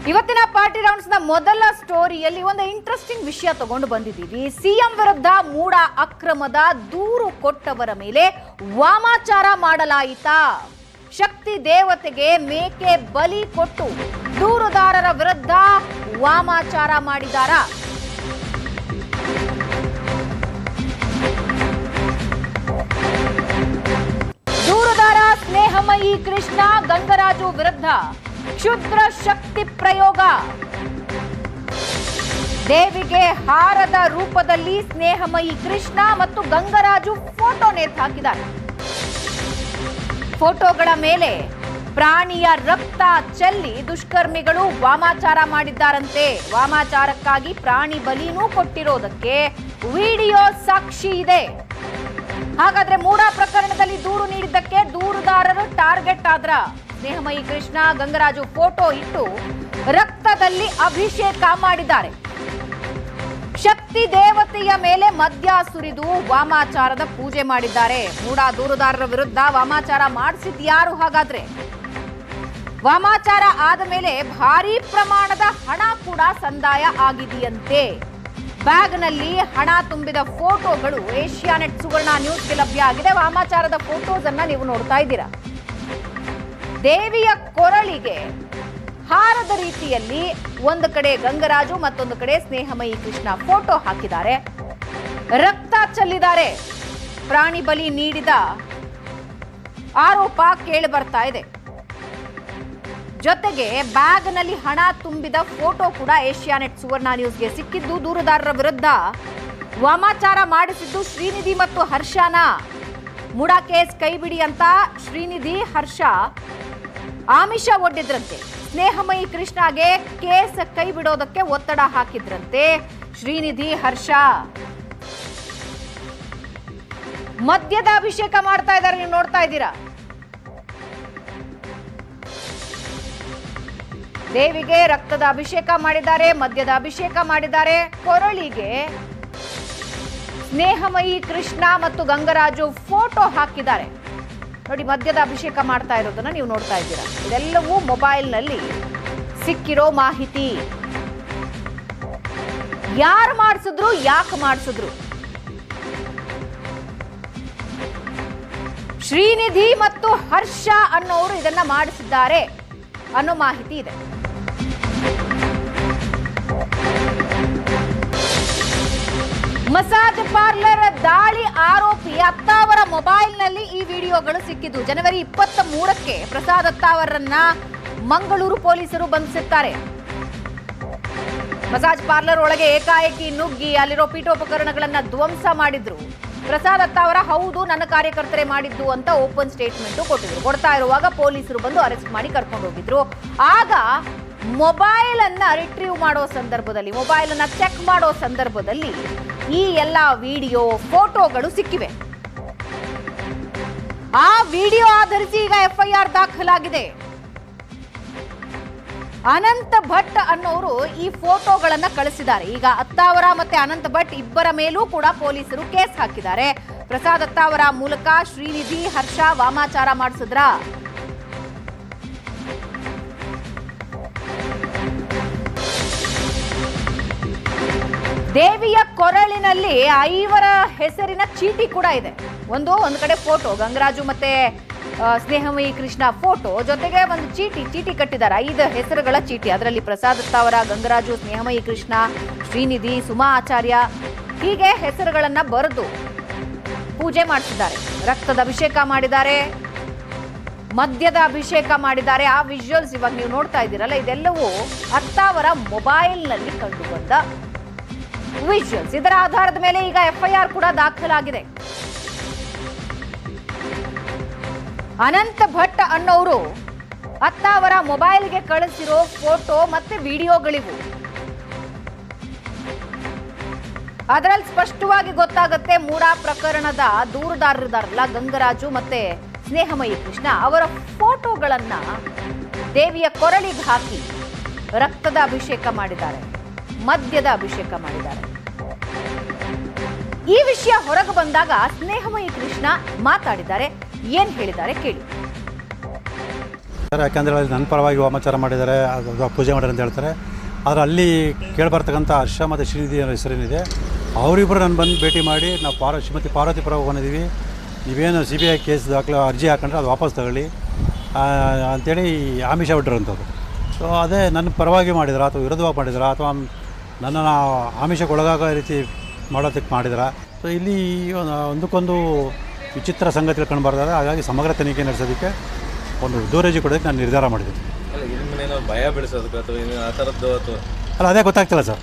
ಇವತ್ತಿನ party rounds ನ ಮೊದಲ ಸ್ಟೋರಿಯಲ್ಲಿ ಒಂದು ಇಂಟ್ರೆಸ್ಟಿಂಗ್ ವಿಷಯ ತಗೊಂಡು ಬಂದಿದ್ದೀವಿ. ಸಿಎಂ ವಿರುದ್ಧ ಮೂಡ ಅಕ್ರಮದ ದೂರು ಕೊಟ್ಟವರ ಮೇಲೆ ವಾಮಾಚಾರ ಮಾಡಲಾಯಿತಾ? ಶಕ್ತಿ ದೇವತೆಗೆ ಮೇಕೆ ಬಲಿ ಕೊಟ್ಟು ದೂರುದಾರರ ವಿರುದ್ಧ ವಾಮಾಚಾರ ಮಾಡಿದಾರಾ? ದೂರುದಾರ ಸ್ನೇಹಮಯಿ ಕೃಷ್ಣ ಗಂಗರಾಜು ವಿರುದ್ಧ ಕ್ಷುದ್ರ ಶಕ್ತಿ ಪ್ರಯೋಗ. ದೇವಿಗೆ ಹಾರದ ರೂಪದಲ್ಲಿ ಸ್ನೇಹಮಯಿ ಕೃಷ್ಣ ಮತ್ತು ಗಂಗರಾಜು ಫೋಟೋ ನೇತು ಹಾಕಿದ್ದಾರೆ. ಫೋಟೋಗಳ ಮೇಲೆ ಪ್ರಾಣಿಯ ರಕ್ತ ಚೆಲ್ಲಿ ದುಷ್ಕರ್ಮಿಗಳು ವಾಮಾಚಾರ ಮಾಡಿದ್ದಾರಂತೆ. ವಾಮಾಚಾರಕ್ಕಾಗಿ ಪ್ರಾಣಿ ಬಲಿನೂ ಕೊಟ್ಟಿರೋದಕ್ಕೆ ವಿಡಿಯೋ ಸಾಕ್ಷಿ ಇದೆ. ಹಾಗಾದ್ರೆ ಮೂಡ ಪ್ರಕರಣದಲ್ಲಿ ದೂರು ನೀಡಿದ್ದಕ್ಕೆ ದೂರುದಾರರು ಟಾರ್ಗೆಟ್ ಆದ್ರ? ಸ್ನೇಹಮಯಿ ಕೃಷ್ಣ ಗಂಗರಾಜು ಫೋಟೋ ಇಟ್ಟು ರಕ್ತದಲ್ಲಿ ಅಭಿಷೇಕ ಮಾಡಿದ್ದಾರೆ. ಶಕ್ತಿ ದೇವತೆಯ ಮೇಲೆ ಮದ್ಯ ಸುರಿದು ವಾಮಾಚಾರದ ಪೂಜೆ ಮಾಡಿದ್ದಾರೆ. ಮೂಡ ದೂರುದಾರರ ವಿರುದ್ಧ ವಾಮಾಚಾರ ಮಾಡಿಸಿದ್ಯಾರು? ಹಾಗಾದ್ರೆ ವಾಮಾಚಾರ ಆದ ಮೇಲೆ ಭಾರೀ ಪ್ರಮಾಣದ ಹಣ ಕೂಡ ಸಂದಾಯ ಆಗಿದೆಯಂತೆ. ಬ್ಯಾಗ್ನಲ್ಲಿ ಹಣ ತುಂಬಿದ ಫೋಟೋಗಳು ಏಷ್ಯಾನೆಟ್ ಸುವರ್ಣ ನ್ಯೂಸ್ಗೆ ಲಭ್ಯ ಆಗಿದೆ. ವಾಮಾಚಾರದ ಫೋಟೋಸ್ ಅನ್ನ ನೀವು ನೋಡ್ತಾ ಇದ್ದೀರಾ. ದೇವಿಯ ಕೊರಳಿಗೆ ಹಾರದ ರೀತಿಯಲ್ಲಿ ಒಂದು ಕಡೆ ಗಂಗರಾಜು ಮತ್ತೊಂದು ಕಡೆ ಸ್ನೇಹಮಯಿ ಕೃಷ್ಣ ಫೋಟೋ ಹಾಕಿದ್ದಾರೆ. ರಕ್ತ ಚೆಲ್ಲಿದ್ದಾರೆ. ಪ್ರಾಣಿ ಬಲಿ ನೀಡಿದ ಆರೋಪ ಕೇಳಿ ಬರ್ತಾ ಇದೆ. ಜೊತೆಗೆ ಬ್ಯಾಗ್ನಲ್ಲಿ ಹಣ ತುಂಬಿದ ಫೋಟೋ ಕೂಡ ಏಷ್ಯಾನೆಟ್ ಸುವರ್ಣ ನ್ಯೂಸ್ಗೆ ಸಿಕ್ಕಿದ್ದು. ದೂರುದಾರರ ವಿರುದ್ಧ ವಾಮಾಚಾರ ಮಾಡಿಸಿದ್ದು ಶ್ರೀನಿಧಿ ಮತ್ತು ಹರ್ಷನ. ಮೂಡ ಕೇಸ್ ಕೈಬಿಡಿ ಅಂತ ಶ್ರೀನಿಧಿ ಹರ್ಷ ಆಮಿಷ ಒಡ್ಡಿದ್ರಂತೆ. ಸ್ನೇಹಮಯಿ ಕೃಷ್ಣಗೆ ಕೇಸ್ ಕೈ ಬಿಡೋದಕ್ಕೆ ಒತ್ತಡ ಹಾಕಿದ್ರಂತೆ ಶ್ರೀನಿಧಿ ಹರ್ಷ. ಮದ್ಯದ ಅಭಿಷೇಕ ಮಾಡ್ತಾ ಇದ್ದಾರೆ, ನೀವು ನೋಡ್ತಾ ಇದ್ದೀರಾ. ದೇವಿಗೆ ರಕ್ತದ ಅಭಿಷೇಕ ಮಾಡಿದ್ದಾರೆ, ಮದ್ಯದ ಅಭಿಷೇಕ ಮಾಡಿದ್ದಾರೆ. ಕೊರಳಿಗೆ ಸ್ನೇಹಮಯಿ ಕೃಷ್ಣ ಮತ್ತು ಗಂಗರಾಜು ಫೋಟೋ ಹಾಕಿದ್ದಾರೆ. ನೋಡಿ, ಮದ್ಯದ ಅಭಿಷೇಕ ಮಾಡ್ತಾ ಇರೋದನ್ನ ನೀವು ನೋಡ್ತಾ ಇದ್ದೀರಾ. ಇದೆಲ್ಲವೂ ಮೊಬೈಲ್ನಲ್ಲಿ ಸಿಕ್ಕಿರೋ ಮಾಹಿತಿ. ಯಾರು ಮಾಡಿಸಿದ್ರು, ಯಾಕೆ ಮಾಡಿಸಿದ್ರು? ಶ್ರೀನಿಧಿ ಮತ್ತು ಹರ್ಷ ಅನ್ನೋರು ಇದನ್ನ ಮಾಡಿಸಿದ್ದಾರೆ ಅನ್ನೋ ಮಾಹಿತಿ ಇದೆ. ಮಸಾಜ್ ಪಾರ್ಲರ್ ದಾಳಿ ಆರೋಪಿ ಅತ್ತಾವರ ಮೊಬೈಲ್ನಲ್ಲಿ ಈ ವಿಡಿಯೋಗಳು ಸಿಕ್ಕಿದ್ದು. ಜನವರಿ 23ಕ್ಕೆ ಪ್ರಸಾದ್ ಅತ್ತಾವರನ್ನ ಮಂಗಳೂರು ಪೊಲೀಸರು ಬಂಧಿಸಿದ್ದಾರೆ. ಮಸಾಜ್ ಪಾರ್ಲರ್ ಒಳಗೆ ಏಕಾಏಕಿ ನುಗ್ಗಿ ಅಲ್ಲಿರೋ ಪೀಠೋಪಕರಣಗಳನ್ನ ಧ್ವಂಸ ಮಾಡಿದ್ರು. ಪ್ರಸಾದ್ ಅತ್ತಾವರ ಹೌದು ನನ್ನ ಕಾರ್ಯಕರ್ತರೇ ಮಾಡಿದ್ದು ಅಂತ ಓಪನ್ ಸ್ಟೇಟ್ಮೆಂಟ್ ಕೊಟ್ಟಿದ್ರು. ಕೊಡ್ತಾ ಇರುವಾಗ ಪೊಲೀಸರು ಬಂದು ಅರೆಸ್ಟ್ ಮಾಡಿ ಕರ್ಕೊಂಡು ಹೋಗಿದ್ರು. ಆಗ ಮೊಬೈಲ್ ಅನ್ನ ರಿಟ್ರೀವ್ ಮಾಡೋ ಸಂದರ್ಭದಲ್ಲಿ, ಮೊಬೈಲ್ ಅನ್ನ ಚೆಕ್ ಮಾಡೋ ಸಂದರ್ಭದಲ್ಲಿ ಈ ಎಲ್ಲ ವಿಡಿಯೋ ಫೋಟೋಗಳು ಸಿಕ್ಕಿವೆ. ಆ ವಿಡಿಯೋ ಆಧರಿಸಿ ಈಗ ಎಫ್ಐಆರ್ ದಾಖಲಾಗಿದೆ. ಅನಂತ ಭಟ್ ಅನ್ನೋರು ಈ ಫೋಟೋಗಳನ್ನ ಕಳಿಸಿದ್ದಾರೆ. ಈಗ ಅತ್ತಾವರ ಮತ್ತೆ ಅನಂತ ಭಟ್ ಇಬ್ಬರ ಮೇಲೂ ಕೂಡ ಪೊಲೀಸರು ಕೇಸ್ ಹಾಕಿದ್ದಾರೆ. ಪ್ರಸಾದ್ ಅತ್ತಾವರ ಮೂಲಕ ಶ್ರೀನಿಧಿ ಹರ್ಷ ವಾಮಾಚಾರ ಮಾಡಿಸಿದ್ರ? ದೇವಿಯ ಕೊರಳಿನಲ್ಲಿ 5 ಹೆಸರಿನ ಚೀಟಿ ಕೂಡ ಇದೆ. ಒಂದು ಕಡೆ ಫೋಟೋ ಗಂಗರಾಜು ಮತ್ತೆ ಸ್ನೇಹಮಯಿ ಕೃಷ್ಣ ಫೋಟೋ, ಜೊತೆಗೆ ಒಂದು ಚೀಟಿ ಕಟ್ಟಿದ್ದಾರೆ. 5 ಹೆಸರುಗಳ ಚೀಟಿ. ಅದರಲ್ಲಿ ಪ್ರಸಾದ್ ಅತ್ತಾವರ, ಗಂಗರಾಜು, ಸ್ನೇಹಮಯಿ ಕೃಷ್ಣ, ಶ್ರೀನಿಧಿ, ಸುಮಾ ಆಚಾರ್ಯ ಹೀಗೆ ಹೆಸರುಗಳನ್ನ ಬರೆದು ಪೂಜೆ ಮಾಡಿಸಿದ್ದಾರೆ. ರಕ್ತದ ಅಭಿಷೇಕ ಮಾಡಿದ್ದಾರೆ, ಮದ್ಯದ ಅಭಿಷೇಕ ಮಾಡಿದ್ದಾರೆ. ಆ ವಿಜುವಲ್ಸ್ ಇವಾಗ ನೀವು ನೋಡ್ತಾ ಇದ್ದೀರಲ್ಲ, ಇದೆಲ್ಲವೂ ಅತ್ತಾವರ ಮೊಬೈಲ್ನಲ್ಲಿ ಕಂಡು ಬಂದ ವಿಜುವಲ್ಸ್. ಇದರ ಆಧಾರದ ಮೇಲೆ ಈಗ ಎಫ್ಐಆರ್ ಕೂಡ ದಾಖಲಾಗಿದೆ. ಅನಂತ ಭಟ್ ಅನ್ನೋರು ಅತ್ತಾವರ ಮೊಬೈಲ್ಗೆ ಕಳಿಸಿರೋ ಫೋಟೋ ಮತ್ತೆ ವಿಡಿಯೋಗಳಿವು. ಅದರಲ್ಲಿ ಸ್ಪಷ್ಟವಾಗಿ ಗೊತ್ತಾಗುತ್ತೆ ಮೂಡ ಪ್ರಕರಣದ ದೂರುದಾರರಿದಾರಲ್ಲ ಗಂಗರಾಜು ಮತ್ತೆ ಸ್ನೇಹಮಯಿ ಕೃಷ್ಣ, ಅವರ ಫೋಟೋಗಳನ್ನ ದೇವಿಯ ಕೊರಳಿಗೆ ಹಾಕಿ ರಕ್ತದ ಅಭಿಷೇಕ ಮಾಡಿದ್ದಾರೆ, ಮದ್ಯದ ಅಭಿಷೇಕ ಮಾಡಿದ್ದಾರೆ. ಈ ವಿಷಯ ಹೊರಗೆ ಬಂದಾಗ ಸ್ನೇಹಮಯಿ ಕೃಷ್ಣ ಮಾತಾಡಿದ್ದಾರೆ. ಏನ್ ಹೇಳಿದ್ದಾರೆ ಕೇಳಿ. ಯಾಕೆಂದರೆ ಅಲ್ಲಿ ನನ್ನ ಪರವಾಗಿ ವಾಮಾಚಾರ ಮಾಡಿದ್ದಾರೆ, ಅದು ಪೂಜೆ ಮಾಡಿದ್ದಾರೆ ಅಂತ ಹೇಳ್ತಾರೆ. ಆದರೆ ಅಲ್ಲಿ ಕೇಳಿಬರ್ತಕ್ಕಂಥ ಹರ್ಷ ಮತ್ತು ಶ್ರೀನಿಧಿ ಅನ್ನೋ ಹೆಸರೇನಿದೆ, ಅವರಿಬ್ಬರು ನಾನು ಬಂದು ಭೇಟಿ ಮಾಡಿ ನಾವು ಶ್ರೀಮತಿ ಪಾರ್ವತಿ ಪರ ಬಂದಿದ್ದೀವಿ, ನೀವೇನು CBI ಕೇಸ್ ದಾಖಲೆ ಅರ್ಜಿ ಹಾಕೊಂಡ್ರೆ ಅದು ವಾಪಸ್ ತಗೊಳ್ಳಿ ಅಂಥೇಳಿ ಆಮಿಷ ಬಿಟ್ಟಿರೋಂಥದ್ದು. ಸೊ ಅದೇ ನನ್ನ ಪರವಾಗಿ ಮಾಡಿದಾರ ಅಥವಾ ವಿರೋಧವಾಗಿ ಮಾಡಿದಾರ ಅಥವಾ ನನ್ನನ್ನು ಆಮಿಷಕ್ಕೊಳಗಾಗೋ ರೀತಿ ಮಾಡೋದಕ್ಕೆ ಮಾಡಿದಾರ. ಸೊ ಇಲ್ಲಿ ಒಂದಕ್ಕೊಂದು ವಿಚಿತ್ರ ಸಂಗತಿಗಳು ಕಂಡುಬರ್ತಾರೆ. ಹಾಗಾಗಿ ಸಮಗ್ರ ತನಿಖೆ ನಡೆಸೋದಕ್ಕೆ ಒಂದು ದೂರಜಿ ಕೊಡೋದಕ್ಕೆ ನಾನು ನಿರ್ಧಾರ ಮಾಡಿದ್ದೀನಿ. ಭಯ ಬೆಳೆಸೋದಕ್ಕೆ ಅಥವಾ ಆ ಥರದ್ದು ಅಥವಾ ಅಲ್ಲ, ಅದೇ ಗೊತ್ತಾಗ್ತಿಲ್ಲ ಸರ್.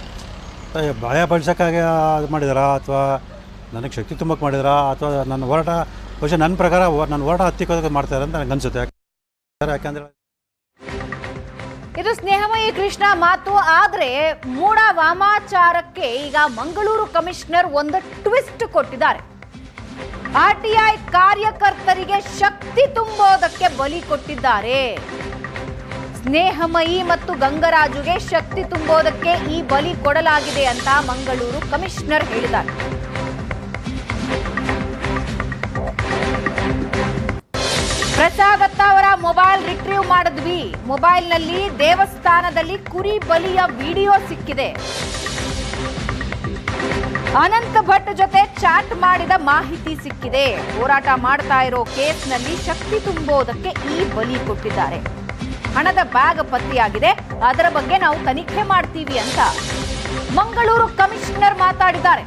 ಭಯ ಬೆಳೆಸೋಕ್ಕಾಗಿ ಅದು ಮಾಡಿದಾರಾ ಅಥವಾ ನನಗೆ ಶಕ್ತಿ ತುಂಬಕ್ಕೆ ಮಾಡಿದಾರಾ ಅಥವಾ ನನ್ನ ಹೋರಾಟ ಬಹುಶಃ ನನ್ನ ಪ್ರಕಾರ ನನ್ನ ಹೋರಾಟ ಹತ್ತಿಕ್ಕೋದಕ್ಕೆ ಮಾಡ್ತಾರೆ ಅಂತ ನನಗೆ ಅನಿಸುತ್ತೆ. ಯಾಕಂದರೆ ಇದು ಸ್ನೇಹಮಯಿ ಕೃಷ್ಣ ಮಾತು. ಆದರೆ ಮೂಡ ವಾಮಾಚಾರಕ್ಕೆ ಈಗ ಮಂಗಳೂರು ಕಮಿಷನರ್ ಒಂದು ಟ್ವಿಸ್ಟ್ ಕೊಟ್ಟಿದ್ದಾರೆ. RTI ಕಾರ್ಯಕರ್ತರಿಗೆ ಶಕ್ತಿ ತುಂಬೋದಕ್ಕೆ ಬಲಿ ಕೊಟ್ಟಿದ್ದಾರೆ. ಸ್ನೇಹಮಯಿ ಮತ್ತು ಗಂಗರಾಜುಗೆ ಶಕ್ತಿ ತುಂಬೋದಕ್ಕೆ ಈ ಬಲಿ ಕೊಡಲಾಗಿದೆ ಅಂತ ಮಂಗಳೂರು ಕಮಿಷನರ್ ಹೇಳಿದ್ದಾರೆ. ಪ್ರಸಾದ್ ದತ್ತ ಅವರ ಮೊಬೈಲ್ ರಿಟ್ರೀವ್ ಮಾಡಿದ್ವಿ. ಮೊಬೈಲ್ನಲ್ಲಿ ದೇವಸ್ಥಾನದಲ್ಲಿ ಕುರಿ ಬಲಿಯ ವಿಡಿಯೋ ಸಿಕ್ಕಿದೆ. ಅನಂತ ಭಟ್ ಜೊತೆ ಚಾಟ್ ಮಾಡಿದ ಮಾಹಿತಿ ಸಿಕ್ಕಿದೆ. ಹೋರಾಟ ಮಾಡ್ತಾ ಇರೋ ಕೇಸ್ನಲ್ಲಿ ಶಕ್ತಿ ತುಂಬೋದಕ್ಕೆ ಈ ಬಲಿ ಕೊಟ್ಟಿದ್ದಾರೆ. ಹಣದ ಬ್ಯಾಗ್ ಪತ್ತೆಯಾಗಿದೆ, ಅದರ ಬಗ್ಗೆ ನಾವು ತನಿಖೆ ಮಾಡ್ತೀವಿ ಅಂತ ಮಂಗಳೂರು ಕಮಿಷನರ್ ಮಾತಾಡಿದ್ದಾರೆ.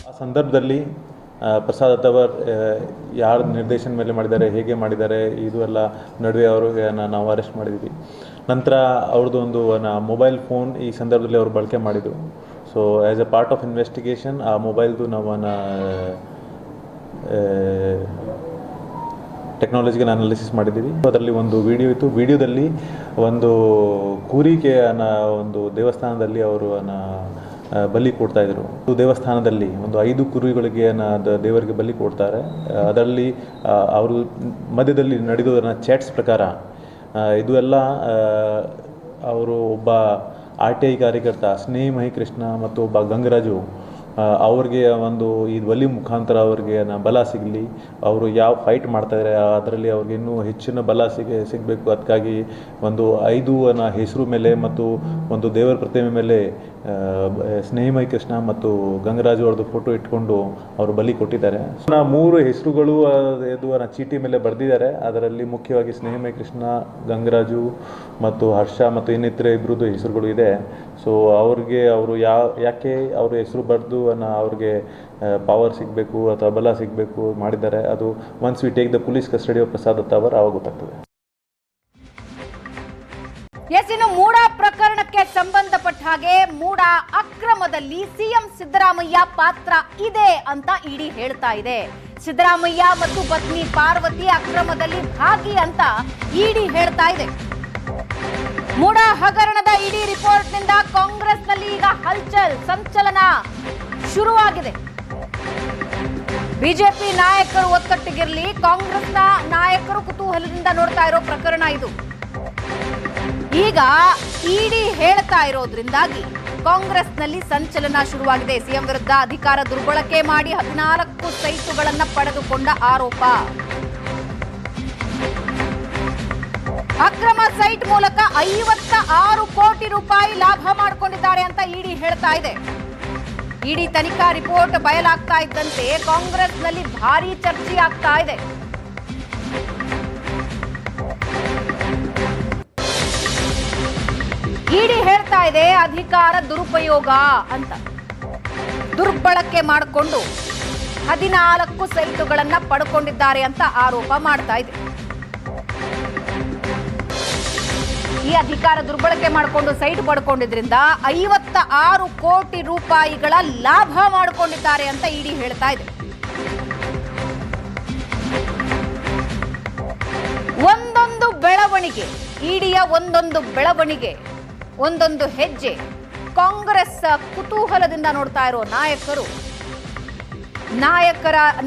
ಆ ಸಂದರ್ಭದಲ್ಲಿ ಪ್ರಸಾದ್ ದತ್ತ ಅವರು ಯಾರ ನಿರ್ದೇಶನ ಮೇಲೆ ಮಾಡಿದ್ದಾರೆ, ಹೇಗೆ ಮಾಡಿದ್ದಾರೆ, ಇದು ಎಲ್ಲ ನಡುವೆ ಅವ್ರಿಗೆ ನಾವು ಅರೆಸ್ಟ್ ಮಾಡಿದ್ವಿ. ನಂತರ ಅವ್ರದ್ದು ಒಂದು ಮೊಬೈಲ್ ಫೋನ್ ಈ ಸಂದರ್ಭದಲ್ಲಿ ಅವರು ಬಳಕೆ ಮಾಡಿದರು. So as A part of investigation ಆ ಮೊಬೈಲ್ದು ನಾವು ಟೆಕ್ನಾಲಜಿಗೆ ಅನಾಲಿಸಿಸ್ ಮಾಡಿದ್ದೀವಿ. ಅದರಲ್ಲಿ ಒಂದು ವಿಡಿಯೋ ಇತ್ತು. ವಿಡಿಯೋದಲ್ಲಿ ಒಂದು ಕುರಿಗೆ ಒಂದು ದೇವಸ್ಥಾನದಲ್ಲಿ ಅವರು ಬಲಿ ಕೊಡ್ತಾಯಿದ್ರು. ದೇವಸ್ಥಾನದಲ್ಲಿ ಒಂದು 5 ಕುರಿಗಳಿಗೆ ದೇವರಿಗೆ ಬಲಿ ಕೊಡ್ತಾರೆ. ಅದರಲ್ಲಿ ಅವರು ಮಧ್ಯದಲ್ಲಿ ನಡೆದೋದನ್ನ ಚಾಟ್ಸ್ ಪ್ರಕಾರ ಇದು ಎಲ್ಲ ಅವರು ಒಬ್ಬ RTI ಕಾರ್ಯಕರ್ತ ಸ್ನೇಹಮಯಿ ಕೃಷ್ಣ ಮತ್ತು ಒಬ್ಬ ಗಂಗರಾಜು ಅವ್ರಿಗೆ ಒಂದು ಈ ಬಲಿ ಮುಖಾಂತರ ಅವ್ರಿಗೆ ಬಲ ಸಿಗಲಿ, ಅವರು ಯಾವ ಫೈಟ್ ಮಾಡ್ತಾಯಿದ್ದಾರೆ ಅದರಲ್ಲಿ ಅವ್ರಿಗೆ ಇನ್ನೂ ಹೆಚ್ಚಿನ ಬಲ ಸಿಗಬೇಕು. ಅದಕ್ಕಾಗಿ ಒಂದು 5 ಹೆಸರು ಮೇಲೆ ಮತ್ತು ಒಂದು ದೇವರ ಪ್ರತಿಮೆ ಮೇಲೆ ಸ್ನೇಹಮಯಿ ಕೃಷ್ಣ ಮತ್ತು ಗಂಗರಾಜು ಅವ್ರದ್ದು ಫೋಟೋ ಇಟ್ಕೊಂಡು ಅವರು ಬಲಿ ಕೊಟ್ಟಿದ್ದಾರೆ. 3 ಹೆಸರುಗಳು ಇದು ಚೀಟಿ ಮೇಲೆ ಬರೆದಿದ್ದಾರೆ. ಅದರಲ್ಲಿ ಮುಖ್ಯವಾಗಿ ಸ್ನೇಹಮಯಿ ಕೃಷ್ಣ, ಗಂಗರಾಜು ಮತ್ತು ಹರ್ಷ ಮತ್ತು ಇನ್ನಿತರೆ ಇಬ್ಬರದ್ದು ಹೆಸರುಗಳು ಇದೆ. ಸೊ ಅವ್ರಿಗೆ ಅವರು ಯಾಕೆ ಅವ್ರ ಹೆಸರು ಬರೆದು ಅವ್ರಿಗೆ ಪವರ್ ಸಿಗಬೇಕು ಅಥವಾ ಬಲ ಸಿಗಬೇಕು ಮಾಡಿದ್ದಾರೆ, ಅದು once we take the police custody of Prasad Datta ಅವರು ಆವಾಗ ಗೊತ್ತಾಗ್ತದೆ. ಇನ್ನು ಮೂಡ ಪ್ರಕರಣಕ್ಕೆ ಸಂಬಂಧಪಟ್ಟ ಹಾಗೆ ಮೂಡ ಅಕ್ರಮದಲ್ಲಿ CM ಸಿದ್ದರಾಮಯ್ಯ ಪಾತ್ರ ಇದೆ ಅಂತ ಇಡಿ ಹೇಳ್ತಾ ಇದೆ. ಸಿದ್ದರಾಮಯ್ಯ ಮತ್ತು ಪತ್ನಿ ಪಾರ್ವತಿ ಅಕ್ರಮದಲ್ಲಿ ಭಾಗಿ ಅಂತ ಇಡಿ ಹೇಳ್ತಾ ಇದೆ. ಮೂಡ ಹಗರಣದ ಇಡಿ ರಿಪೋರ್ಟ್ನಿಂದ ಕಾಂಗ್ರೆಸ್ನಲ್ಲಿ ಈಗ ಸಂಚಲನ ಶುರುವಾಗಿದೆ. ಬಿಜೆಪಿ ನಾಯಕರು ಒತ್ತಟ್ಟಿಗಿರಲಿ, ಕಾಂಗ್ರೆಸ್ನ ನಾಯಕರು ಕುತೂಹಲದಿಂದ ನೋಡ್ತಾ ಇರೋ ಪ್ರಕರಣ ಇದು. ಈಗ ಇಡಿ ಹೇಳ್ತಾ ಇರೋದ್ರಿಂದಾಗಿ ಕಾಂಗ್ರೆಸ್ನಲ್ಲಿ ಸಂಚಲನ ಶುರುವಾಗಿದೆ. ಸಿಎಂ ವಿರುದ್ಧ ಅಧಿಕಾರ ದುರ್ಬಳಕೆ ಮಾಡಿ 14 ಸೈಟುಗಳನ್ನು ಪಡೆದುಕೊಂಡ ಆರೋಪ. ಅಕ್ರಮ ಸೈಟ್ ಮೂಲಕ 56 ಕೋಟಿ ರೂಪಾಯಿ ಲಾಭ ಮಾಡಿಕೊಂಡಿದ್ದಾರೆ ಅಂತ ಇಡಿ ಹೇಳ್ತಾ ಇದೆ. ಇಡಿ ತನಿಖಾ ರಿಪೋರ್ಟ್ ಬಯಲಾಗ್ತಾ ಇದ್ದಂತೆ ಕಾಂಗ್ರೆಸ್ನಲ್ಲಿ ಭಾರೀ ಚರ್ಚೆ ಆಗ್ತಾ ಇದೆ. ಇಡಿ ಹೇಳ್ತಾ ಇದೆ ಅಧಿಕಾರ ದುರುಪಯೋಗ ಅಂತ. ದುರ್ಬಳಕೆ ಮಾಡಿಕೊಂಡು 14 ಸೈಟುಗಳನ್ನ ಪಡ್ಕೊಂಡಿದ್ದಾರೆ ಅಂತ ಆರೋಪ ಮಾಡ್ತಾ ಇದೆ. ಈ ಅಧಿಕಾರ ದುರ್ಬಳಕೆ ಮಾಡಿಕೊಂಡು ಸೈಟ್ ಪಡ್ಕೊಂಡಿದ್ರಿಂದ 56 ಕೋಟಿ ರೂಪಾಯಿಗಳ ಲಾಭ ಮಾಡಿಕೊಂಡಿದ್ದಾರೆ ಅಂತ ಇಡಿ ಹೇಳ್ತಾ ಇದೆ. ಒಂದೊಂದು ಬೆಳವಣಿಗೆ, ಇಡಿಯ ಒಂದೊಂದು ಬೆಳವಣಿಗೆ, ಒಂದೊಂದು ಹೆಜ್ಜೆ ಕಾಂಗ್ರೆಸ್ ಕುತೂಹಲದಿಂದ ನೋಡ್ತಾ ಇರೋ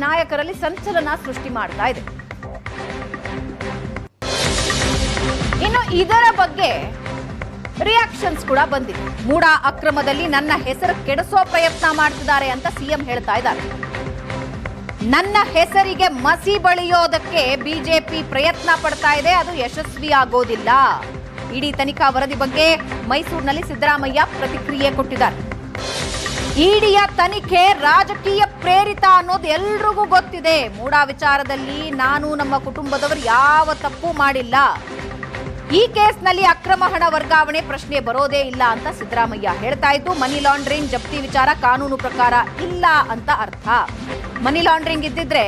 ನಾಯಕರಲ್ಲಿ ಸಂಚಲನ ಸೃಷ್ಟಿ ಮಾಡ್ತಾ ಇದೆ. ಇನ್ನು ಇದರ ಬಗ್ಗೆ ರಿಯಾಕ್ಷನ್ಸ್ ಕೂಡ ಬಂದಿದೆ. ಮೂಡ ಅಕ್ರಮದಲ್ಲಿ ನನ್ನ ಹೆಸರು ಕೆಡಿಸೋ ಪ್ರಯತ್ನ ಮಾಡ್ತಿದ್ದಾರೆ ಅಂತ ಸಿಎಂ ಹೇಳ್ತಾ ಇದ್ದಾರೆ. ನನ್ನ ಹೆಸರಿಗೆ ಮಸಿ ಬಳಿಯೋದಕ್ಕೆ ಬಿಜೆಪಿ ಪ್ರಯತ್ನ ಪಡ್ತಾ ಇದೆ, ಅದು ಯಶಸ್ವಿ ಆಗೋದಿಲ್ಲ. ಇಡೀ ತನಿಖಾ ವರದಿ ಬಗ್ಗೆ ಮೈಸೂರಿನಲ್ಲಿ ಸಿದ್ದರಾಮಯ್ಯ ಪ್ರತಿಕ್ರಿಯೆ ಕೊಟ್ಟಿದ್ದಾರೆ. ಇಡಿಯ ತನಿಖೆ ರಾಜಕೀಯ ಪ್ರೇರಿತ ಅನ್ನೋದು ಎಲ್ರಿಗೂ ಗೊತ್ತಿದೆ. ಮೂಡಾ ವಿಚಾರದಲ್ಲಿ ನಾನು ನಮ್ಮ ಕುಟುಂಬದವರು ಯಾವ ತಪ್ಪು ಮಾಡಿಲ್ಲ. ಈ ಕೇಸ್ನಲ್ಲಿ ಅಕ್ರಮ ಹಣ ವರ್ಗಾವಣೆ ಪ್ರಶ್ನೆ ಬರೋದೇ ಇಲ್ಲ ಅಂತ ಸಿದ್ದರಾಮಯ್ಯ ಹೇಳ್ತಾ ಇದ್ದು, ಮನಿ ಲಾಂಡ್ರಿಂಗ್ ಜಪ್ತಿ ವಿಚಾರ ಕಾನೂನು ಪ್ರಕಾರ ಇಲ್ಲ ಅಂತ ಅರ್ಥ. ಮನಿ ಲಾಂಡ್ರಿಂಗ್ ಇದ್ದಿದ್ರೆ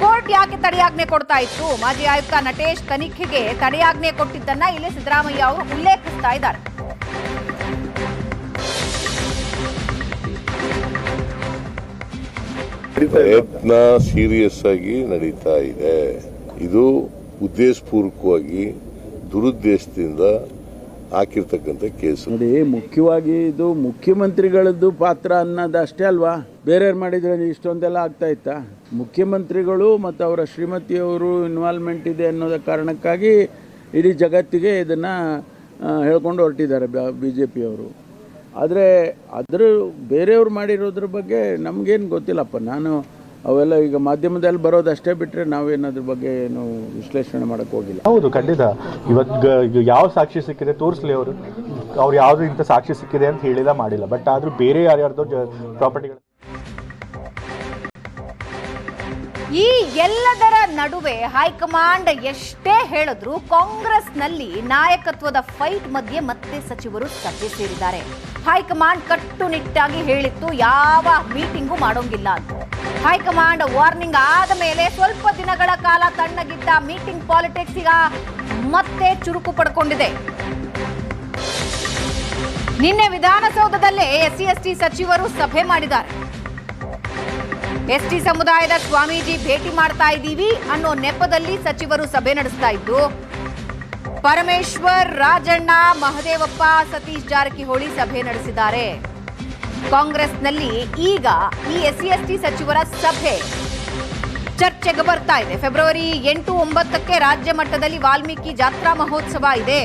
ಕೋರ್ಟ್ ಯಾಕೆ ತಡೆಯಾಜ್ಞೆ ಕೊಡ್ತಾ ಇತ್ತು? ಮಾಜಿ ಆಯುಕ್ತ ನಟೇಶ್ ತನಿಖೆಗೆ ತಡೆಯಾಜ್ಞೆ ಕೊಟ್ಟಿದ್ದನ್ನ ಇಲ್ಲಿ ಸಿದ್ದರಾಮಯ್ಯ ಅವರು ಉಲ್ಲೇಖಿಸ್ತಾ ಇದ್ದಾರೆ. ಪ್ರಯತ್ನ ಸೀರಿಯಸ್ ಆಗಿ ನಡೀತಾ ಇದೆ. ಇದು ಉದ್ದೇಶಪೂರ್ವಕವಾಗಿ ದುರುದ್ದೇಶದಿಂದ ಹಾಕಿರ್ತಕ್ಕಂಥ ಕೇಸು. ನೋಡಿ, ಮುಖ್ಯವಾಗಿ ಇದು ಮುಖ್ಯಮಂತ್ರಿಗಳದ್ದು ಪಾತ್ರ ಅನ್ನೋದಷ್ಟೇ ಅಲ್ವಾ? ಬೇರೆಯವ್ರು ಮಾಡಿದ್ರೆ ಇಷ್ಟೊಂದೆಲ್ಲ ಆಗ್ತಾ ಇತ್ತಾ? ಮುಖ್ಯಮಂತ್ರಿಗಳು ಮತ್ತು ಅವರ ಶ್ರೀಮತಿಯವರು ಇನ್ವಾಲ್ವ್ಮೆಂಟ್ ಇದೆ ಅನ್ನೋದ ಕಾರಣಕ್ಕಾಗಿ ಇಡೀ ಜಗತ್ತಿಗೆ ಇದನ್ನು ಹೇಳ್ಕೊಂಡು ಹೊರಟಿದ್ದಾರೆ BJPಯವರು. ಆದರೆ ಬೇರೆಯವ್ರು ಮಾಡಿರೋದ್ರ ಬಗ್ಗೆ ನಮಗೇನು ಗೊತ್ತಿಲ್ಲಪ್ಪ. ನಾನು ಅವೆಲ್ಲ ಈಗ ಮಾಧ್ಯಮದಲ್ಲಿ ಬರೋದಷ್ಟೇ ಬಿಟ್ಟರೆ ನಾವೇನದ್ರ ಬಗ್ಗೆ ಏನು ವಿಶ್ಲೇಷಣೆ ಮಾಡೋಕ್ಕೆ ಹೋಗಿಲ್ಲ. ಹೌದು, ಖಂಡಿತ. ಇವತ್ತು ಯಾವ ಸಾಕ್ಷಿ ಸಿಕ್ಕಿದೆ ತೋರಿಸ್ಲಿ. ಅವ್ರು ಯಾವುದು ಇಂಥ ಸಾಕ್ಷಿ ಸಿಕ್ಕಿದೆ ಅಂತ ಹೇಳಿಲ್ಲ, ಮಾಡಿಲ್ಲ. ಬಟ್ ಆದರೂ ಬೇರೆ ಯಾರ್ಯಾರ್ದೋ ಪ್ರಾಪರ್ಟಿಗಳು. ಈ ಎಲ್ಲದರ ನಡುವೆ ಹೈಕಮಾಂಡ್ ಎಷ್ಟೇ ಹೇಳಿದ್ರು ಕಾಂಗ್ರೆಸ್ನಲ್ಲಿ ನಾಯಕತ್ವದ ಫೈಟ್ ಮಧ್ಯೆ ಮತ್ತೆ ಸಚಿವರು ಸಭೆ ಸೇರಿದ್ದಾರೆ. ಹೈಕಮಾಂಡ್ ಕಟ್ಟುನಿಟ್ಟಾಗಿ ಹೇಳಿತ್ತು ಯಾವ ಮೀಟಿಂಗು ಮಾಡೋಂಗಿಲ್ಲ ಅಂತ. ಹೈಕಮಾಂಡ್ ವಾರ್ನಿಂಗ್ ಆದ ಮೇಲೆ ಸ್ವಲ್ಪ ದಿನಗಳ ಕಾಲ ತಣ್ಣಗಿದ್ದ ಮೀಟಿಂಗ್ ಪಾಲಿಟಿಕ್ಸ್ ಈಗ ಮತ್ತೆ ಚುರುಕು ಪಡ್ಕೊಂಡಿದೆ. ನಿನ್ನೆ ವಿಧಾನಸೌಧದಲ್ಲೇ SC/ST ಸಚಿವರು ಸಭೆ ಮಾಡಿದ್ದಾರೆ. ಎಸ್ಟಿ ಸಮುದಾಯದ ಸ್ವಾಮೀಜಿ ಭೇಟಿ ಮಾಡ್ತಾ ಇದ್ದೀವಿ ಅನ್ನೋ ನೆಪದಲ್ಲಿ ಸಚಿವರು ಸಭೆ ನಡೆಸ್ತಾ ಇದ್ದು, ಪರಮೇಶ್ವರ್, ರಾಜಣ್ಣ, ಮಹದೇವಪ್ಪ, ಸತೀಶ್ ಜಾರಕಿಹೊಳಿ ಸಭೆ ನಡೆಸಿದ್ದಾರೆ. ಕಾಂಗ್ರೆಸ್ನಲ್ಲಿ ಈಗ ಈ SC/ST ಸಚಿವರ ಸಭೆ ಚರ್ಚೆಗೆ ಬರ್ತಾ ಇದೆ. ಫೆಬ್ರವರಿ 8-9ಕ್ಕೆ ರಾಜ್ಯ ಮಟ್ಟದಲ್ಲಿ ವಾಲ್ಮೀಕಿ ಜಾತ್ರಾ ಮಹೋತ್ಸವ ಇದೆ.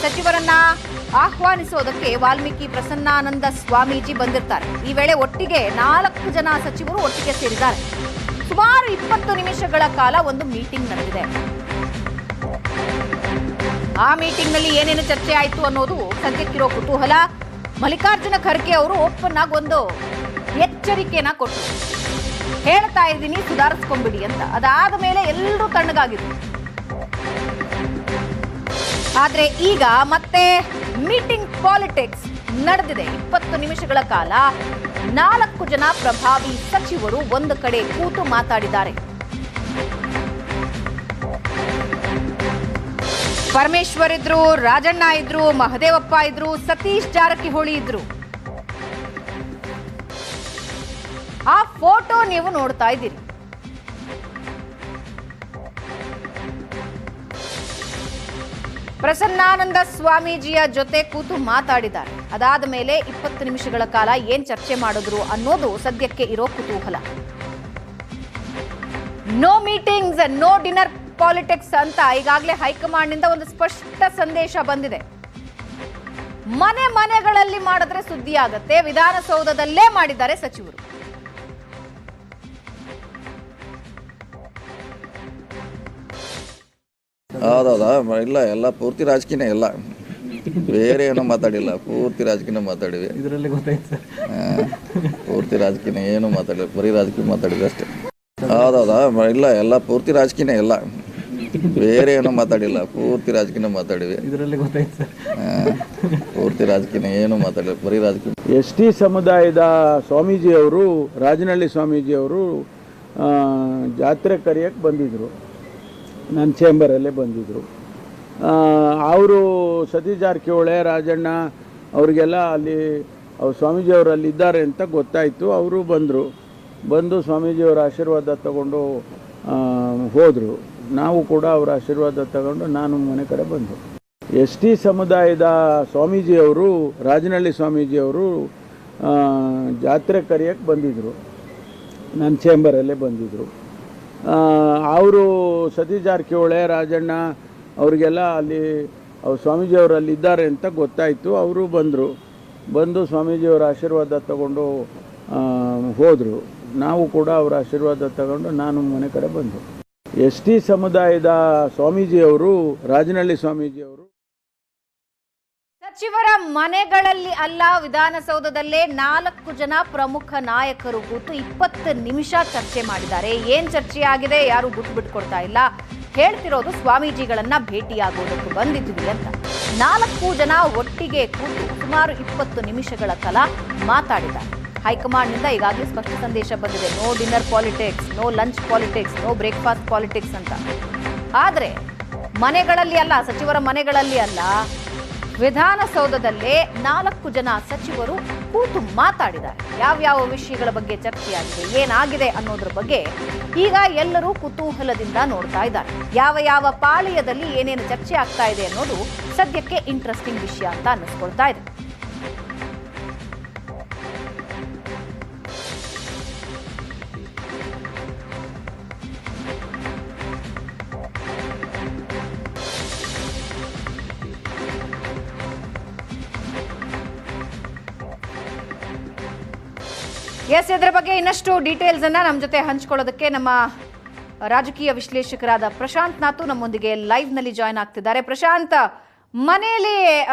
ಸಚಿವರನ್ನ ಆಹ್ವಾನಿಸೋದಕ್ಕೆ ವಾಲ್ಮೀಕಿ ಪ್ರಸನ್ನಾನಂದ ಸ್ವಾಮೀಜಿ ಬಂದಿರ್ತಾರೆ. ಈ ವೇಳೆ ಒಟ್ಟಿಗೆ 4 ಜನ ಸಚಿವರು ಒಟ್ಟಿಗೆ ಸೇರಿದ್ದಾರೆ. ಸುಮಾರು 20 ನಿಮಿಷಗಳ ಕಾಲ ಒಂದು ಮೀಟಿಂಗ್ ನಡೆದಿದೆ. ಆ ಮೀಟಿಂಗ್ ನಲ್ಲಿ ಏನೇನು ಚರ್ಚೆ ಆಯಿತು ಅನ್ನೋದು ಸದ್ಯಕ್ಕಿರೋ ಕುತೂಹಲ. ಮಲ್ಲಿಕಾರ್ಜುನ ಖರ್ಗೆ ಅವರು ಓಪನ್ ಆಗಿ ಒಂದು ಎಚ್ಚರಿಕೆನ ಕೊಟ್ಟರು. ಹೇಳ್ತಾ ಇದ್ದೀನಿ ಸುಧಾರಿಸ್ಕೊಂಡ್ಬಿಡಿ ಅಂತ. ಅದಾದ ಮೇಲೆ ಎಲ್ಲರೂ ತಣ್ಣಗಾಗಿದ್ರು. ಆದ್ರೆ ಈಗ ಮತ್ತೆ ಮೀಟಿಂಗ್ ಪಾಲಿಟಿಕ್ಸ್ ನಡೆದಿದೆ. 20 ನಿಮಿಷಗಳ ಕಾಲ 4 ಜನ ಪ್ರಭಾವಿ ಸಚಿವರು ಒಂದು ಕಡೆ ಕೂತು ಮಾತಾಡಿದ್ದಾರೆ. ಪರಮೇಶ್ವರ್ ಇದ್ರು, ರಾಜಣ್ಣ ಇದ್ರು, ಮಹದೇವಪ್ಪ ಇದ್ರು, ಸತೀಶ್ ಜಾರಕಿಹೊಳಿ ಇದ್ರು. ಆ ಫೋಟೋ ನೀವು ನೋಡ್ತಾ ಇದ್ದೀರಿ. ಪ್ರಸನ್ನಾನಂದ ಸ್ವಾಮೀಜಿಯ ಜೊತೆ ಕೂತು ಮಾತಾಡಿದ್ದಾರೆ. ಅದಾದ ಮೇಲೆ 20 ನಿಮಿಷಗಳ ಕಾಲ ಏನ್ ಚರ್ಚೆ ಮಾಡಿದ್ರು ಅನ್ನೋದು ಸದ್ಯಕ್ಕೆ ಇರೋ ಕುತೂಹಲ. No meetings, no dinner politics ಅಂತ ಈಗಾಗಲೇ ಹೈಕಮಾಂಡ್ ನಿಂದ ಒಂದು ಸ್ಪಷ್ಟ ಸಂದೇಶ ಬಂದಿದೆ. ಮನೆಗಳಲ್ಲಿ ಮಾಡಿದ್ರೆ ಸುದ್ದಿ ಆಗತ್ತೆ. ವಿಧಾನಸೌಧದಲ್ಲೇ ಮಾಡಿದ್ದಾರೆ ಸಚಿವರು. ಹೌದೌದಾ? ಇಲ್ಲ, ಎಲ್ಲ ಪೂರ್ತಿ ರಾಜಕೀಯ, ಎಲ್ಲ ಬೇರೆ ಏನೋ ಮಾತಾಡಿಲ್ಲ. ಪೂರ್ತಿ ರಾಜಕೀಯ ಮಾತಾಡಿವಿ. ಇದರಲ್ಲಿ ಗೊತ್ತಾಯ್ತು ಸರ್. ಪೂರ್ತಿ ರಾಜಕೀಯ ಏನು ಮಾತಾಡಿಲ್ಲ, ಬರೀ ರಾಜಕೀಯ ಮಾತಾಡಿದ್ವಿ ಅಷ್ಟೇ. ಹೌದೌದಾ? ಇಲ್ಲ, ಎಲ್ಲ ಪೂರ್ತಿ ರಾಜಕೀಯ, ಎಲ್ಲ ಬೇರೆ ಏನೋ ಮಾತಾಡಿಲ್ಲ. ಪೂರ್ತಿ ರಾಜಕೀಯ ಮಾತಾಡಿವಿ. ಇದರಲ್ಲಿ ಗೊತ್ತಾಯ್ತು ಸರ್. ಪೂರ್ತಿ ರಾಜಕೀಯ ಏನು ಮಾತಾಡಿಲ್ಲ, ಬರೀ ರಾಜಕೀಯ. ST ಸಮುದಾಯದ ಸ್ವಾಮೀಜಿಯವರು, ರಾಜನಹಳ್ಳಿ ಸ್ವಾಮೀಜಿಯವರು ಜಾತ್ರೆ ಕರೆಯೋಕ್ಕೆ ಬಂದಿದ್ದರು. ನನ್ನ ಚೇಂಬರಲ್ಲೇ ಬಂದಿದ್ದರು. ಅವರು ಸತೀಶ್ ಜಾರಕಿಹೊಳಿ, ರಾಜಣ್ಣ ಅವರಿಗೆಲ್ಲ ಅಲ್ಲಿ ಸ್ವಾಮೀಜಿಯವರು ಅಲ್ಲಿದ್ದಾರೆ ಅಂತ ಗೊತ್ತಾಯಿತು. ಅವರು ಬಂದು ಸ್ವಾಮೀಜಿಯವರ ಆಶೀರ್ವಾದ ತಗೊಂಡು ಹೋದರು. ನಾವು ಕೂಡ ಅವರ ಆಶೀರ್ವಾದ ತಗೊಂಡು ನಾನು ಮನೆ ಕಡೆ ಬಂದು. ST ಸಮುದಾಯದ ಸ್ವಾಮೀಜಿಯವರು, ರಾಜನಹಳ್ಳಿ ಸ್ವಾಮೀಜಿಯವರು ಜಾತ್ರೆ ಕರೆಯೋಕ್ಕೆ ಬಂದಿದ್ದರು. ನನ್ನ ಚೇಂಬರಲ್ಲೇ ಬಂದಿದ್ದರು. ಅವರು ಸತೀಶ್ ಜಾರಕಿಹೊಳಿ, ರಾಜಣ್ಣ ಅವರಿಗೆಲ್ಲ ಅಲ್ಲಿ ಸ್ವಾಮೀಜಿಯವರು ಅಲ್ಲಿದ್ದಾರೆ ಅಂತ ಗೊತ್ತಾಯಿತು. ಅವರು ಬಂದು ಸ್ವಾಮೀಜಿಯವರ ಆಶೀರ್ವಾದ ತಗೊಂಡು ಹೋದರು. ನಾವು ಕೂಡ ಅವರ ಆಶೀರ್ವಾದ ತಗೊಂಡು ನಾನು ಮನೆ ಕಡೆ ಬಂದೆ. ಎಸ್ ಟಿ ಸಮುದಾಯದ ಸ್ವಾಮೀಜಿಯವರು, ರಾಜನಹಳ್ಳಿ ಸ್ವಾಮೀಜಿಯವರು ಸಚಿವರ ಮನೆಗಳಲ್ಲಿ ಅಲ್ಲ, ವಿಧಾನಸೌಧದಲ್ಲೇ 4 ಜನ ಪ್ರಮುಖ ನಾಯಕರು ಕೂತು 20 ನಿಮಿಷ ಚರ್ಚೆ ಮಾಡಿದ್ದಾರೆ. ಏನ್ ಚರ್ಚೆ ಆಗಿದೆ ಯಾರು ಬಿಟ್ಕೊಡ್ತಾ ಇಲ್ಲ. ಹೇಳ್ತಿರೋದು ಸ್ವಾಮೀಜಿಗಳನ್ನ ಭೇಟಿಯಾಗೋದಕ್ಕೆ ಬಂದಿದ್ವಿ ಅಂತ. 4 ಜನ ಒಟ್ಟಿಗೆ ಕೂತು ಸುಮಾರು 20 ನಿಮಿಷಗಳ ಕಾಲ ಮಾತಾಡಿದ್ದಾರೆ. ಹೈಕಮಾಂಡ್ನಿಂದ ಈಗಾಗಲೇ ಸ್ಪಷ್ಟ ಸಂದೇಶ ಬಂದಿದೆ, no dinner politics, no lunch politics, no breakfast politics ಅಂತ. ಆದರೆ ಮನೆಗಳಲ್ಲಿ ಅಲ್ಲ, ಸಚಿವರ ಮನೆಗಳಲ್ಲಿ ಅಲ್ಲ, ವಿಧಾನಸೌಧದಲ್ಲೇ 4 ಜನ ಸಚಿವರು ಕೂತು ಮಾತಾಡಿದ್ದಾರೆ. ಯಾವ್ಯಾವ ವಿಷಯಗಳ ಬಗ್ಗೆ ಚರ್ಚೆಯಾಗಿದೆ, ಏನಾಗಿದೆ ಅನ್ನೋದ್ರ ಬಗ್ಗೆ ಈಗ ಎಲ್ಲರೂ ಕುತೂಹಲದಿಂದ ನೋಡ್ತಾ ಇದ್ದಾರೆ. ಯಾವ ಪಾಳಿಯದಲ್ಲಿ ಏನೇನು ಚರ್ಚೆ ಆಗ್ತಾ ಇದೆ ಅನ್ನೋದು ಸದ್ಯಕ್ಕೆ ಇಂಟ್ರೆಸ್ಟಿಂಗ್ ವಿಷಯ ಅಂತ ಅನ್ನಿಸ್ಕೊಳ್ತಾ ಇದೆ. ಇದರ ಬಗ್ಗೆ ಇನ್ನಷ್ಟು ಡೀಟೇಲ್ಸ್ ಅನ್ನ ನಮ್ಮ ಜೊತೆ ಹಂಚಿಕೊಳ್ಳೋದಕ್ಕೆ ನಮ್ಮ ರಾಜಕೀಯ ವಿಶ್ಲೇಷಕರಾದ ಪ್ರಶಾಂತ್ ನಾತು ನಮ್ಮೊಂದಿಗೆ ಲೈವ್ ನಲ್ಲಿ ಜಾಯ್ನ್ ಆಗ್ತಿದ್ದಾರೆ. ಪ್ರಶಾಂತ್, ಮನೆಯಲ್ಲಿ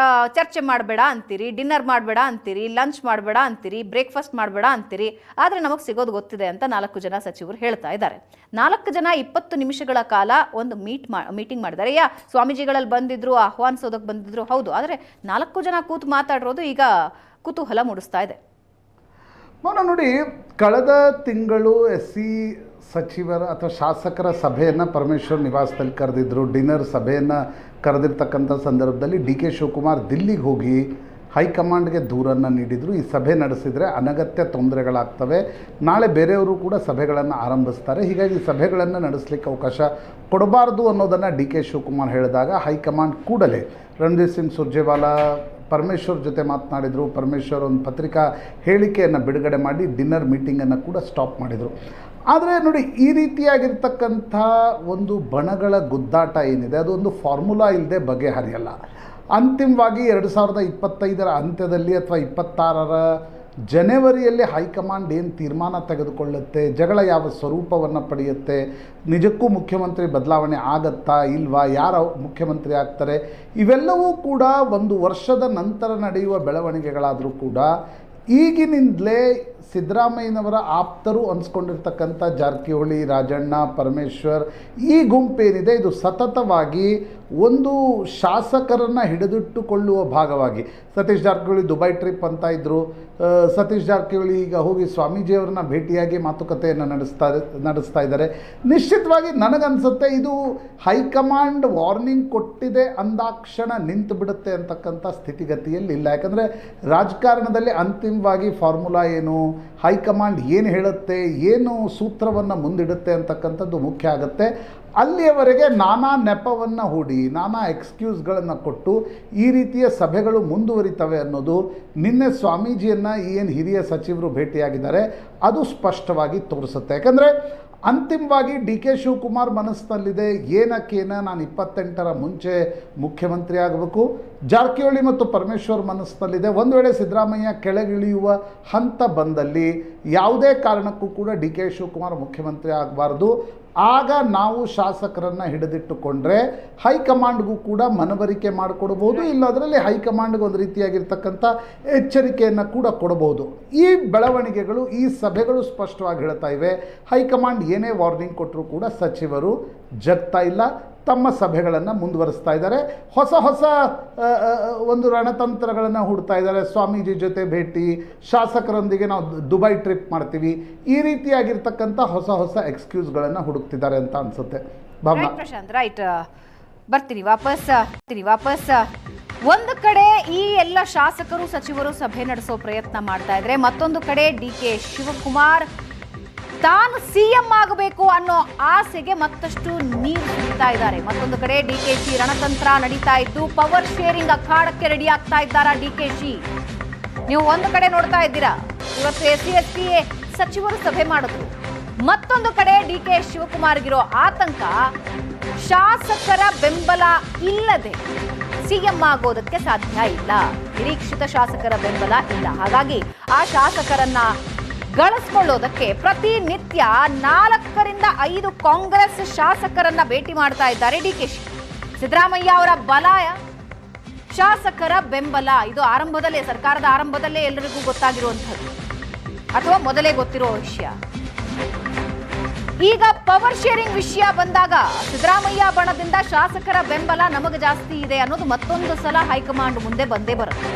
ಚರ್ಚೆ ಮಾಡಬೇಡ ಅಂತೀರಿ, ಡಿನ್ನರ್ ಮಾಡಬೇಡ ಅಂತೀರಿ, ಲಂಚ್ ಮಾಡಬೇಡ ಅಂತೀರಿ, ಬ್ರೇಕ್ಫಾಸ್ಟ್ ಮಾಡಬೇಡ ಅಂತೀರಿ, ಆದರೆ ನಮಗೆ ಸಿಗೋದು ಗೊತ್ತಿದೆ ಅಂತ 4 ಜನ ಸಚಿವರು ಹೇಳ್ತಾ ಇದ್ದಾರೆ. 4 ಜನ 20 ನಿಮಿಷಗಳ ಕಾಲ ಒಂದು ಮೀಟಿಂಗ್ ಮಾಡಿದ್ದಾರೆ. ಸ್ವಾಮೀಜಿಗಳಲ್ಲಿ ಬಂದಿದ್ರು, ಆಹ್ವಾನಿಸೋದಕ್ಕೆ ಬಂದಿದ್ರು, ಹೌದು. ಆದರೆ 4 ಜನ ಕೂತು ಮಾತಾಡಿರೋದು ಈಗ ಕುತೂಹಲ ಮೂಡಿಸ್ತಾ ಇದೆ. ಮೌನ ನೋಡಿ, ಕಳೆದ ತಿಂಗಳು SC ಸಚಿವರ ಅಥವಾ ಶಾಸಕರ ಸಭೆಯನ್ನು ಪರಮೇಶ್ವರ್ ನಿವಾಸದಲ್ಲಿ ಕರೆದಿದ್ದರು. ಡಿನ್ನರ್ ಸಭೆಯನ್ನು ಕರೆದಿರ್ತಕ್ಕಂಥ ಸಂದರ್ಭದಲ್ಲಿ DK ಶಿವಕುಮಾರ್ ದಿಲ್ಲಿಗೆ ಹೋಗಿ ಹೈಕಮಾಂಡ್ಗೆ ದೂರನ್ನು ನೀಡಿದರು. ಈ ಸಭೆ ನಡೆಸಿದರೆ ಅನಗತ್ಯ ತೊಂದರೆಗಳಾಗ್ತವೆ, ನಾಳೆ ಬೇರೆಯವರು ಕೂಡ ಸಭೆಗಳನ್ನು ಆರಂಭಿಸ್ತಾರೆ, ಹೀಗಾಗಿ ಸಭೆಗಳನ್ನು ನಡೆಸಲಿಕ್ಕೆ ಅವಕಾಶ ಕೊಡಬಾರ್ದು ಅನ್ನೋದನ್ನು DK ಶಿವಕುಮಾರ್ ಹೇಳಿದಾಗ ಹೈಕಮಾಂಡ್ ಕೂಡಲೇ ರಣದೀಪ್ ಸಿಂಗ್ ಸುರ್ಜೇವಾಲಾ ಪರಮೇಶ್ವರ್ ಜೊತೆ ಮಾತನಾಡಿದರು. ಪರಮೇಶ್ವರ್ ಒಂದು ಪತ್ರಿಕಾ ಹೇಳಿಕೆಯನ್ನು ಬಿಡುಗಡೆ ಮಾಡಿ ಡಿನ್ನರ್ ಮೀಟಿಂಗನ್ನು ಕೂಡ ಸ್ಟಾಪ್ ಮಾಡಿದರು. ಆದರೆ ನೋಡಿ, ಈ ರೀತಿಯಾಗಿರ್ತಕ್ಕಂಥ ಒಂದು ಬಣಗಳ ಗುದ್ದಾಟ ಏನಿದೆ ಅದು ಒಂದು ಫಾರ್ಮುಲಾ ಇಲ್ಲದೆ ಬಗೆಹರಿಯಲ್ಲ. ಅಂತಿಮವಾಗಿ 2025 ಅಂತ್ಯದಲ್ಲಿ ಅಥವಾ 26 ಜನವರಿಯಲ್ಲಿ ಹೈಕಮಾಂಡ್ ಏನು ತೀರ್ಮಾನ ತೆಗೆದುಕೊಳ್ಳುತ್ತೆ, ಜಗಳ ಯಾವ ಸ್ವರೂಪವನ್ನು ಪಡೆಯುತ್ತೆ, ನಿಜಕ್ಕೂ ಮುಖ್ಯಮಂತ್ರಿ ಬದಲಾವಣೆ ಆಗತ್ತಾ ಇಲ್ವಾ, ಯಾರು ಮುಖ್ಯಮಂತ್ರಿ ಆಗ್ತಾರೆ, ಇವೆಲ್ಲವೂ ಕೂಡ 1 ವರ್ಷದ ನಂತರ ನಡೆಯುವ ಬೆಳವಣಿಗೆಗಳಾದರೂ ಕೂಡ ಈಗಿನಿಂದಲೇ ಸಿದ್ದರಾಮಯ್ಯನವರ ಆಪ್ತರು ಅನಿಸ್ಕೊಂಡಿರ್ತಕ್ಕಂಥ ಜಾರಕಿಹೊಳಿ, ರಾಜಣ್ಣ, ಪರಮೇಶ್ವರ್ ಈ ಗುಂಪೇನಿದೆ ಇದು ಸತತವಾಗಿ ಒಂದು ಶಾಸಕರನ್ನು ಹಿಡಿದಿಟ್ಟುಕೊಳ್ಳುವ ಭಾಗವಾಗಿ ಸತೀಶ್ ಜಾರಕಿಹೊಳಿ ದುಬೈ ಟ್ರಿಪ್ ಅಂತ ಇದ್ದರು. ಸತೀಶ್ ಜಾರಕಿಹೊಳಿ ಈಗ ಹೋಗಿ ಸ್ವಾಮೀಜಿಯವರನ್ನ ಭೇಟಿಯಾಗಿ ಮಾತುಕತೆಯನ್ನು ನಡೆಸ್ತಾ ಇದ್ದಾರೆ. ನಿಶ್ಚಿತವಾಗಿ ನನಗನ್ಸುತ್ತೆ ಇದು ಹೈಕಮಾಂಡ್ ವಾರ್ನಿಂಗ್ ಕೊಟ್ಟಿದೆ ಅಂದಾಕ್ಷಣ ನಿಂತು ಬಿಡುತ್ತೆ ಅಂತಕ್ಕಂಥ ಸ್ಥಿತಿಗತಿಯಲ್ಲಿ ಇಲ್ಲ. ಯಾಕಂದರೆ ರಾಜಕಾರಣದಲ್ಲಿ ಅಂತಿಮವಾಗಿ ಫಾರ್ಮುಲಾ ಏನು, ಹೈಕಮಾಂಡ್ ಏನು ಹೇಳುತ್ತೆ, ಏನು ಸೂತ್ರವನ್ನು ಮುಂದಿಡುತ್ತೆ ಅಂತಕ್ಕಂಥದ್ದು ಮುಖ್ಯ ಆಗುತ್ತೆ. ಅಲ್ಲಿಯವರೆಗೆ ನಾನಾ ನೆಪವನ್ನು ಹೂಡಿ, ನಾನಾ ಎಕ್ಸ್ಕ್ಯೂಸ್ಗಳನ್ನು ಕೊಟ್ಟು ಈ ರೀತಿಯ ಸಭೆಗಳು ಮುಂದುವರಿತವೆ ಅನ್ನೋದು ನಿನ್ನೆ ಸ್ವಾಮೀಜಿಯನ್ನು ಏನು ಹಿರಿಯ ಸಚಿವರು ಭೇಟಿಯಾಗಿದ್ದಾರೆ ಅದು ಸ್ಪಷ್ಟವಾಗಿ ತೋರಿಸುತ್ತೆ. ಯಾಕಂದರೆ ಅಂತಿಮವಾಗಿ DK ಶಿವಕುಮಾರ್ ಮನಸ್ಸಿನಲ್ಲಿದೆ, ಏನಕ್ಕೇನ ನಾನು 28ರ ಮುಂಚೆ ಮುಖ್ಯಮಂತ್ರಿ ಆಗಬೇಕು. ಜಾರಕಿಹೊಳಿ ಮತ್ತು ಪರಮೇಶ್ವರ್ ಮನಸ್ಸಿನಲ್ಲಿದೆ, ಒಂದು ವೇಳೆ ಸಿದ್ದರಾಮಯ್ಯ ಕೆಳಗಿಳಿಯುವ ಹಂತ ಬಂದಲ್ಲಿ ಯಾವುದೇ ಕಾರಣಕ್ಕೂ ಕೂಡ DK ಶಿವಕುಮಾರ್ ಮುಖ್ಯಮಂತ್ರಿ ಆಗಬಾರ್ದು. ಆಗ ನಾವು ಶಾಸಕರನ್ನು ಹಿಡಿದಿಟ್ಟುಕೊಂಡ್ರೆ ಹೈಕಮಾಂಡ್ಗೂ ಕೂಡ ಮನವರಿಕೆ ಮಾಡಿಕೊಡ್ಬೋದು, ಇಲ್ಲದರಲ್ಲಿ ಹೈಕಮಾಂಡ್ಗೆ ಒಂದು ರೀತಿಯಾಗಿರ್ತಕ್ಕಂಥ ಎಚ್ಚರಿಕೆಯನ್ನು ಕೂಡ ಕೊಡಬಹುದು. ಈ ಬೆಳವಣಿಗೆಗಳು, ಈ ಸಭೆಗಳು ಸ್ಪಷ್ಟವಾಗಿ ಹೇಳ್ತಾ ಇವೆ. ಹೈಕಮಾಂಡ್ ಏನೇ ವಾರ್ನಿಂಗ್ ಕೊಟ್ಟರೂ ಕೂಡ ಸಚಿವರು ಜಗ್ತಾ ಇಲ್ಲ, ತಮ್ಮ ಸಭೆಗಳನ್ನು ಮುಂದುವರಿಸ್ತಾ ಇದ್ದಾರೆ. ಹೊಸ ಒಂದು ರಣತಂತ್ರಗಳನ್ನು ಹೂಡ್ತಾ ಇದ್ದಾರೆ. ಸ್ವಾಮೀಜಿ ಜೊತೆ ಭೇಟಿ, ಶಾಸಕರೊಂದಿಗೆ ನಾವು ದುಬೈ ಟ್ರಿಪ್ ಮಾಡ್ತೀವಿ, ಈ ರೀತಿಯಾಗಿರ್ತಕ್ಕಂಥ ಹೊಸ ಎಕ್ಸ್ಕ್ಯೂಸ್ಗಳನ್ನು ಹುಡುಕ್ತಿದ್ದಾರೆ ಅಂತ ಅನ್ಸುತ್ತೆ. ಭಾವನಾ, ಪ್ರಶಾಂತ್, ರೈಟ್. ಬರ್ತೀನಿ ವಾಪಸ್. ಒಂದು ಕಡೆ ಈ ಎಲ್ಲ ಶಾಸಕರು ಸಚಿವರು ಸಭೆ ನಡೆಸೋ ಪ್ರಯತ್ನ ಮಾಡ್ತಾ ಇದ್ರೆ, ಮತ್ತೊಂದು ಕಡೆ DK ಶಿವಕುಮಾರ್ ತಾನು CM ಆಗಬೇಕು ಅನ್ನೋ ಆಸೆಗೆ ಮತ್ತಷ್ಟು ನೀರು ಸುರಿತಾ ಇದ್ದಾರೆ. ಮತ್ತೊಂದು ಕಡೆ DKC ರಣತಂತ್ರ ನಡೀತಾ ಇದ್ದು ಪವರ್ ಶೇರಿಂಗ್ ಅಖಾಡಕ್ಕೆ ರೆಡಿ ಆಗ್ತಾ ಇದ್ದಾರಾ DKC. ನೀವು ಒಂದು ಕಡೆ ನೋಡ್ತಾ ಇದ್ದೀರಾ, ಇವತ್ತು SC ST ಸಚಿವರು ಸಭೆ ಮಾಡಿದ್ರು. ಮತ್ತೊಂದು ಕಡೆ DK ಶಿವಕುಮಾರ್ಗಿರೋ ಆತಂಕ, ಶಾಸಕರ ಬೆಂಬಲ ಇಲ್ಲದೆ CM ಆಗೋದಕ್ಕೆ ಸಾಧ್ಯ ಇಲ್ಲ, ನಿರೀಕ್ಷಿತ ಶಾಸಕರ ಬೆಂಬಲ ಇಲ್ಲ. ಹಾಗಾಗಿ ಆ ಶಾಸಕರನ್ನ ಗಳಿಸ್ಕೊಳ್ಳೋದಕ್ಕೆ ಪ್ರತಿನಿತ್ಯ 4ರಿಂದ 5 ಕಾಂಗ್ರೆಸ್ ಶಾಸಕರನ್ನ ಭೇಟಿ ಮಾಡ್ತಾ ಇದ್ದಾರೆ ಡಿಕೆಶಿ. ಸಿದ್ದರಾಮಯ್ಯ ಅವರ ಬಲಾಯ, ಶಾಸಕರ ಬೆಂಬಲ, ಇದು ಆರಂಭದಲ್ಲೇ, ಸರ್ಕಾರದ ಆರಂಭದಲ್ಲೇ ಎಲ್ಲರಿಗೂ ಗೊತ್ತಾಗಿರುವಂಥದ್ದು ಅಥವಾ ಮೊದಲೇ ಗೊತ್ತಿರೋ ವಿಷಯ. ಈಗ ಪವರ್ ಶೇರಿಂಗ್ ವಿಷಯ ಬಂದಾಗ ಸಿದ್ದರಾಮಯ್ಯ ಬಣದಿಂದ ಶಾಸಕರ ಬೆಂಬಲ ನಮಗೆ ಜಾಸ್ತಿ ಇದೆ ಅನ್ನೋದು ಮತ್ತೊಂದು ಸಲ ಹೈಕಮಾಂಡ್ ಮುಂದೆ ಬಂದೇ ಬರುತ್ತೆ.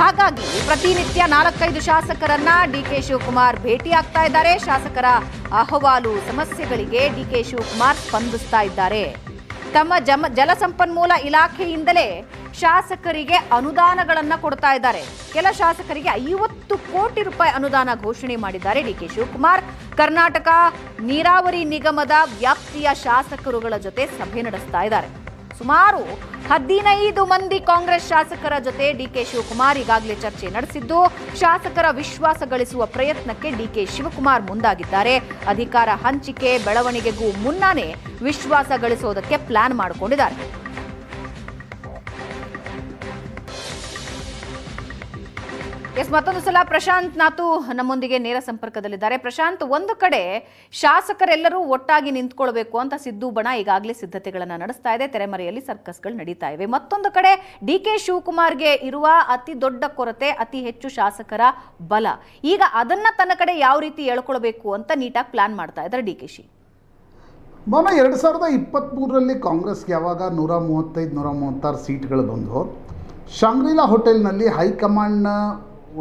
ಹಾಗಾಗಿ ಪ್ರತಿನಿತ್ಯ 4-5 ಶಾಸಕರನ್ನ ಡಿಕೆ ಶಿವಕುಮಾರ್ ಭೇಟಿ ಆಗ್ತಾ ಇದ್ದಾರೆ. ಶಾಸಕರ ಅಹವಾಲು, ಸಮಸ್ಯೆಗಳಿಗೆ ಡಿಕೆ ಶಿವಕುಮಾರ್ ಸ್ಪಂದಿಸ್ತಾ ಇದ್ದಾರೆ. ತಮ್ಮ ಜಲಸಂಪನ್ಮೂಲ ಇಲಾಖೆಯಿಂದಲೇ ಶಾಸಕರಿಗೆ ಅನುದಾನಗಳನ್ನ ಕೊಡ್ತಾ ಇದ್ದಾರೆ. ಕೆಲ ಶಾಸಕರಿಗೆ 50 ಕೋಟಿ ರೂಪಾಯಿ ಅನುದಾನ ಘೋಷಣೆ ಮಾಡಿದ್ದಾರೆ ಡಿಕೆ ಶಿವಕುಮಾರ್. ಕರ್ನಾಟಕ ನೀರಾವರಿ ನಿಗಮದ ವ್ಯಾಪ್ತಿಯ ಶಾಸಕರುಗಳ ಜೊತೆ ಸಭೆ ನಡೆಸ್ತಾ ಇದ್ದಾರೆ. ಸುಮಾರು 15 ಮಂದಿ ಕಾಂಗ್ರೆಸ್ ಶಾಸಕರ ಜೊತೆ ಡಿಕೆ ಶಿವಕುಮಾರ್ ಈಗಾಗಲೇ ಚರ್ಚೆ ನಡೆಸಿದ್ದು, ಶಾಸಕರ ವಿಶ್ವಾಸ ಗಳಿಸುವ ಪ್ರಯತ್ನಕ್ಕೆ ಡಿಕೆ ಶಿವಕುಮಾರ್ ಮುಂದಾಗಿದ್ದಾರೆ. ಅಧಿಕಾರ ಹಂಚಿಕೆ ಬೆಳವಣಿಗೆಗೂ ಮುನ್ನಾನೇ ವಿಶ್ವಾಸ ಗಳಿಸೋದಕ್ಕೆ ಪ್ಲಾನ್ ಮಾಡಿಕೊಂಡಿದ್ದಾರೆ. ಮತ್ತೊಂದು ಸಲ ಪ್ರಶಾಂತ್ ನಾತು ನಮ್ಮೊಂದಿಗೆ ನೇರ ಸಂಪರ್ಕದಲ್ಲಿದ್ದಾರೆ. ಪ್ರಶಾಂತ್, ಒಂದು ಕಡೆ ಶಾಸಕರೆಲ್ಲರೂ ಒಟ್ಟಾಗಿ ನಿಂತ್ಕೊಳ್ಬೇಕು ಅಂತ ಸಿದ್ದು ಬಣ ಈಗಾಗಲೇ ಸಿದ್ಧತೆಗಳನ್ನ ನಡೆಸ್ತಾ ಇದೆ. ತೆರೆಮರೆಯಲ್ಲಿ ಸರ್ಕಸ್ಗಳು ನಡೀತಾ ಇವೆ. ಮತ್ತೊಂದು ಕಡೆ ಡಿಕೆ ಶಿವಕುಮಾರ್ಗೆ ಇರುವ ಅತಿ ದೊಡ್ಡ ಕೊರತೆ ಅತಿ ಹೆಚ್ಚು ಶಾಸಕರ ಬಲ. ಈಗ ಅದನ್ನ ತನ್ನ ಕಡೆ ಯಾವ ರೀತಿ ಎಳ್ಕೊಳ್ಬೇಕು ಅಂತ ನೀಟಾಗಿ ಪ್ಲಾನ್ ಮಾಡ್ತಾ ಇದ್ದಾರೆ ಡಿಕೆಶಿ. 2023ರಲ್ಲಿ ಕಾಂಗ್ರೆಸ್ಗೆ ಯಾವಾಗ 135-136 ಸೀಟ್ಗಳು ಬಂದು ಶಾಂಗ್ರಿಲಾ ಹೋಟೆಲ್ನಲ್ಲಿ ಹೈಕಮಾಂಡ್ನ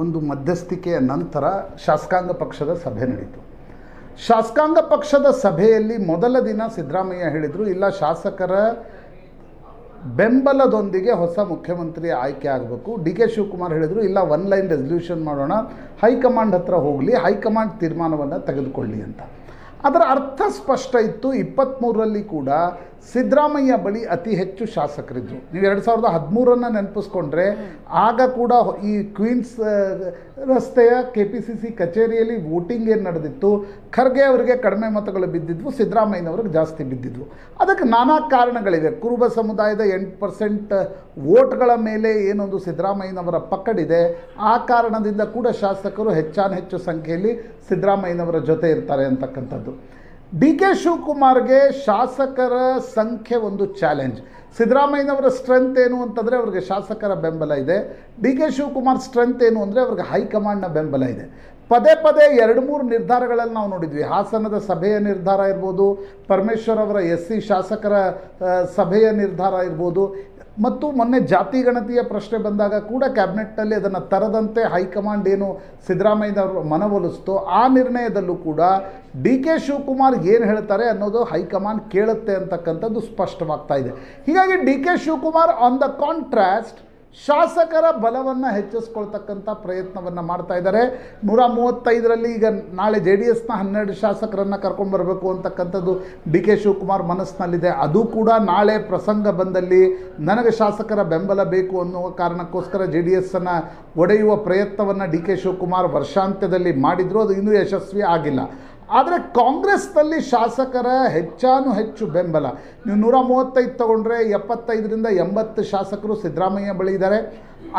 ಒಂದು ಮಧ್ಯಸ್ಥಿಕೆಯ ನಂತರ ಶಾಸಕಾಂಗ ಪಕ್ಷದ ಸಭೆ ನಡೀತು. ಶಾಸಕಾಂಗ ಪಕ್ಷದ ಸಭೆಯಲ್ಲಿ ಮೊದಲ ದಿನ ಸಿದ್ದರಾಮಯ್ಯ ಹೇಳಿದರು, ಇಲ್ಲ ಶಾಸಕರ ಬೆಂಬಲದೊಂದಿಗೆ ಹೊಸ ಮುಖ್ಯಮಂತ್ರಿ ಆಯ್ಕೆ ಆಗಬೇಕು. ಡಿ ಕೆ ಶಿವಕುಮಾರ್ ಹೇಳಿದರು, ಇಲ್ಲ 1 ಲೈನ್ ರೆಸಲ್ಯೂಷನ್ ಮಾಡೋಣ, ಹೈಕಮಾಂಡ್ ಹತ್ರ ಹೋಗಲಿ, ಹೈಕಮಾಂಡ್ ತೀರ್ಮಾನವನ್ನು ತೆಗೆದುಕೊಳ್ಳಿ ಅಂತ. ಅದರ ಅರ್ಥ ಸ್ಪಷ್ಟ ಇತ್ತು. 23ರಲ್ಲಿ ಕೂಡ ಸಿದ್ದರಾಮಯ್ಯ ಬಳಿ ಅತಿ ಹೆಚ್ಚು ಶಾಸಕರಿದ್ದರು. ನೀವು 2013 ನೆನಪಿಸ್ಕೊಂಡ್ರೆ ಆಗ ಕೂಡ ಈ ಕ್ವೀನ್ಸ್ ರಸ್ತೆಯ KPCC ಕಚೇರಿಯಲ್ಲಿ ವೋಟಿಂಗ್ ಏನು ನಡೆದಿತ್ತು, ಖರ್ಗೆ ಅವರಿಗೆ ಕಡಿಮೆ ಮತಗಳು ಬಿದ್ದಿದ್ವು, ಸಿದ್ದರಾಮಯ್ಯನವ್ರಿಗೆ ಜಾಸ್ತಿ ಬಿದ್ದಿದ್ವು. ಅದಕ್ಕೆ ನಾನಾ ಕಾರಣಗಳಿವೆ. ಕುರುಬ ಸಮುದಾಯದ 8% ವೋಟ್ಗಳ ಮೇಲೆ ಏನೊಂದು ಸಿದ್ದರಾಮಯ್ಯನವರ ಪಕ್ಕಡಿದೆ. ಆ ಕಾರಣದಿಂದ ಕೂಡ ಶಾಸಕರು ಹೆಚ್ಚು ಸಂಖ್ಯೆಯಲ್ಲಿ ಸಿದ್ದರಾಮಯ್ಯನವರ ಜೊತೆ ಇರ್ತಾರೆ ಅಂತಕ್ಕಂಥದ್ದು. ಡಿ ಕೆ ಶಿವಕುಮಾರ್ಗೆ ಶಾಸಕರ ಸಂಖ್ಯೆ ಒಂದು ಚಾಲೆಂಜ್. ಸಿದ್ದರಾಮಯ್ಯನವರ ಸ್ಟ್ರೆಂತ್ ಏನು ಅಂತಂದರೆ ಅವ್ರಿಗೆ ಶಾಸಕರ ಬೆಂಬಲ ಇದೆ. ಡಿ ಕೆ ಶಿವಕುಮಾರ್ ಸ್ಟ್ರೆಂತ್ ಏನು ಅಂದರೆ ಅವ್ರಿಗೆ ಹೈಕಮಾಂಡ್ನ ಬೆಂಬಲ ಇದೆ. ಪದೇ 2-3 ನಿರ್ಧಾರಗಳಲ್ಲಿ ನಾವು ನೋಡಿದ್ವಿ. ಹಾಸನದ ಸಭೆಯ ನಿರ್ಧಾರ ಇರ್ಬೋದು, ಪರಮೇಶ್ವರ್ ಅವರ SC ಶಾಸಕರ ಸಭೆಯ ನಿರ್ಧಾರ ಇರ್ಬೋದು, ಮತ್ತು ಮೊನ್ನೆ ಜಾತಿ ಗಣತಿಯ ಪ್ರಶ್ನೆ ಬಂದಾಗ ಕೂಡ ಕ್ಯಾಬಿನೆಟ್ನಲ್ಲಿ ಅದನ್ನು ತರದಂತೆ ಹೈಕಮಾಂಡ್ ಏನು ಸಿದ್ದರಾಮಯ್ಯನವರು ಮನವೊಲಿಸ್ತೋ ಆ ನಿರ್ಣಯದಲ್ಲೂ ಕೂಡ ಡಿ ಕೆ ಶಿವಕುಮಾರ್ ಏನು ಹೇಳ್ತಾರೆ ಅನ್ನೋದು ಹೈಕಮಾಂಡ್ ಕೇಳುತ್ತೆ ಅಂತಕ್ಕಂಥದ್ದು ಸ್ಪಷ್ಟವಾಗ್ತಾ ಇದೆ. ಹೀಗಾಗಿ D K Shivakumar on the contrast ಶಾಸಕರ ಬಲವನ್ನು ಹೆಚ್ಚಿಸ್ಕೊಳ್ತಕ್ಕಂಥ ಪ್ರಯತ್ನವನ್ನು ಮಾಡ್ತಾ ಇದ್ದಾರೆ. 135ರಲ್ಲಿ ಈಗ ನಾಳೆ JDSನ 12 ಶಾಸಕರನ್ನು ಕರ್ಕೊಂಡ್ಬರಬೇಕು ಅಂತಕ್ಕಂಥದ್ದು ಡಿ ಕೆ ಶಿವಕುಮಾರ್ ಮನಸ್ಸಿನಲ್ಲಿದೆ. ಅದು ಕೂಡ ನಾಳೆ ಪ್ರಸಂಗ ಬಂದಲ್ಲಿ ನನಗೆ ಶಾಸಕರ ಬೆಂಬಲ ಬೇಕು ಅನ್ನುವ ಕಾರಣಕ್ಕೋಸ್ಕರ JDSನ್ನು ಒಡೆಯುವ ಪ್ರಯತ್ನವನ್ನು ಡಿ ಕೆ ಶಿವಕುಮಾರ್ ವರ್ಷಾಂತ್ಯದಲ್ಲಿ ಮಾಡಿದ್ರು. ಅದು ಇನ್ನೂ ಯಶಸ್ವಿ ಆಗಿಲ್ಲ. ಆದರೆ ಕಾಂಗ್ರೆಸ್ನಲ್ಲಿ ಶಾಸಕರ ಹೆಚ್ಚು ಬೆಂಬಲ. ನೀವು 135 ತಗೊಂಡ್ರೆ 75ರಿಂದ 80 ಶಾಸಕರು ಸಿದ್ದರಾಮಯ್ಯ ಬಳಿ ಇದ್ದಾರೆ.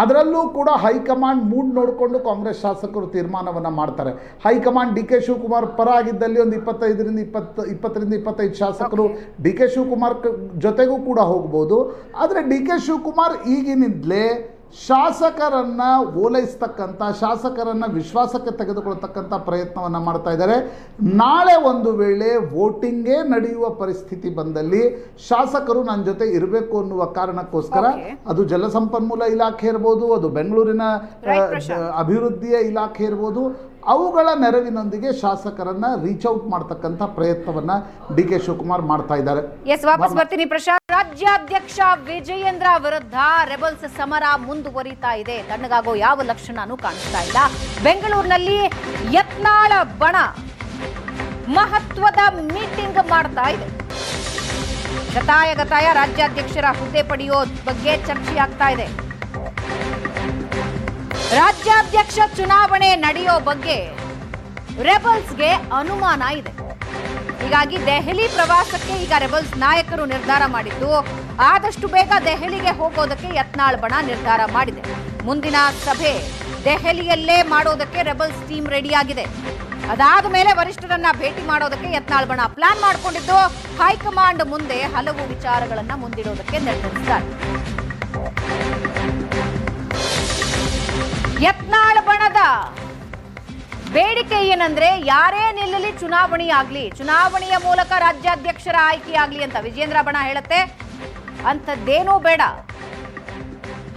ಅದರಲ್ಲೂ ಕೂಡ ಹೈಕಮಾಂಡ್ ಮೂಡ್ ನೋಡಿಕೊಂಡು ಕಾಂಗ್ರೆಸ್ ಶಾಸಕರು ತೀರ್ಮಾನವನ್ನು ಮಾಡ್ತಾರೆ. ಹೈಕಮಾಂಡ್ ಡಿ ಕೆ ಶಿವಕುಮಾರ್ ಪರ ಆಗಿದ್ದಲ್ಲಿ ಒಂದು 20-25 ಶಾಸಕರು ಡಿ ಕೆ ಶಿವಕುಮಾರ್ ಜೊತೆಗೂ ಕೂಡ ಹೋಗ್ಬೋದು. ಆದರೆ ಡಿ ಕೆ ಶಿವಕುಮಾರ್ ಈಗಿನಿಂದಲೇ ಶಾಸಕರನ್ನು ಓಲೈಸ್ತಕ್ಕಂಥ, ಶಾಸಕರನ್ನು ವಿಶ್ವಾಸಕ್ಕೆ ತೆಗೆದುಕೊಳ್ತಕ್ಕಂಥ ಪ್ರಯತ್ನವನ್ನು ಮಾಡ್ತಾ ಇದ್ದಾರೆ. ನಾಳೆ ಒಂದು ವೇಳೆ ವೋಟಿಂಗೇ ನಡೆಯುವ ಪರಿಸ್ಥಿತಿ ಬಂದಲ್ಲಿ ಶಾಸಕರು ನನ್ನ ಜೊತೆ ಇರಬೇಕು ಅನ್ನುವ ಕಾರಣಕ್ಕೋಸ್ಕರ ಅದು ಜಲಸಂಪನ್ಮೂಲ ಇಲಾಖೆ ಇರ್ಬೋದು, ಅದು ಬೆಂಗಳೂರಿನ ಅಭಿವೃದ್ಧಿಯ ಇಲಾಖೆ ಇರ್ಬೋದು, ಅವುಗಳ ನೆರವಿನೊಂದಿಗೆ ಶಾಸಕರನ್ನ ರೀಚ್ ಔಟ್ ಮಾಡ್ತಕ್ಕಂಥ ಪ್ರಯತ್ನವನ್ನ ಡಿ ಕೆ ಶಿವಕುಮಾರ್ ಮಾಡ್ತಾ ಇದ್ದಾರೆ. ವಾಪಸ್ ಬರ್ತೀನಿ ಪ್ರಶಾಂತ್. ರಾಜ್ಯಾಧ್ಯಕ್ಷ ವಿಜಯೇಂದ್ರ ವಿರುದ್ಧ ರೆಬಲ್ಸ್ ಸಮರ ಮುಂದುವರಿತಾ ಇದೆ. ತಣ್ಣಗಾಗೋ ಯಾವ ಲಕ್ಷಣನೂ ಕಾಣಿಸ್ತಾ ಇಲ್ಲ. ಬೆಂಗಳೂರಿನಲ್ಲಿ ಯತ್ನಾಳ ಬಣ ಮಹತ್ವದ ಮೀಟಿಂಗ್ ಮಾಡ್ತಾ ಇದೆ. ಗತಾಯ ರಾಜ್ಯಾಧ್ಯಕ್ಷರ ಹುದ್ದೆ ಪಡೆಯೋ ಬಗ್ಗೆ ಚರ್ಚೆ ಆಗ್ತಾ ಇದೆ. ರಾಜ್ಯಾಧ್ಯಕ್ಷ ಚುನಾವಣೆ ನಡೆಯೋ ಬಗ್ಗೆ ರೆಬಲ್ಸ್ಗೆ ಅನುಮಾನ ಇದೆ. ಹೀಗಾಗಿ ದೆಹಲಿ ಪ್ರವಾಸಕ್ಕೆ ಈಗ ರೆಬಲ್ಸ್ ನಾಯಕರು ನಿರ್ಧಾರ ಮಾಡಿದ್ದು, ಆದಷ್ಟು ಬೇಗ ದೆಹಲಿಗೆ ಹೋಗೋದಕ್ಕೆ ಯತ್ನಾಳ್ ಬಣ ನಿರ್ಧಾರ ಮಾಡಿದೆ. ಮುಂದಿನ ಸಭೆ ದೆಹಲಿಯಲ್ಲೇ ಮಾಡೋದಕ್ಕೆ ರೆಬಲ್ಸ್ ಟೀಮ್ ರೆಡಿಯಾಗಿದೆ. ಅದಾದ ಮೇಲೆ ವರಿಷ್ಠರನ್ನ ಭೇಟಿ ಮಾಡೋದಕ್ಕೆ ಯತ್ನಾಳ್ ಬಣ ಪ್ಲಾನ್ ಮಾಡಿಕೊಂಡಿದ್ದು ಹೈಕಮಾಂಡ್ ಮುಂದೆ ಹಲವು ವಿಚಾರಗಳನ್ನ ಮುಂದಿಡೋದಕ್ಕೆ ನಿರ್ಧರಿಸಿದ್ದಾರೆ. ಯತ್ನಾಳ್ ಬಣದ ಬೇಡಿಕೆ ಏನಂದ್ರೆ ಯಾರೇ ನಿಲ್ಲಲಿ ಚುನಾವಣೆಯ ಮೂಲಕ ರಾಜ್ಯಾಧ್ಯಕ್ಷರ ಆಯ್ಕೆಯಾಗ್ಲಿ ಅಂತ ವಿಜೇಂದ್ರ ಬಣ ಹೇಳುತ್ತೆ. ಅಂಥದ್ದೇನೂ ಬೇಡ,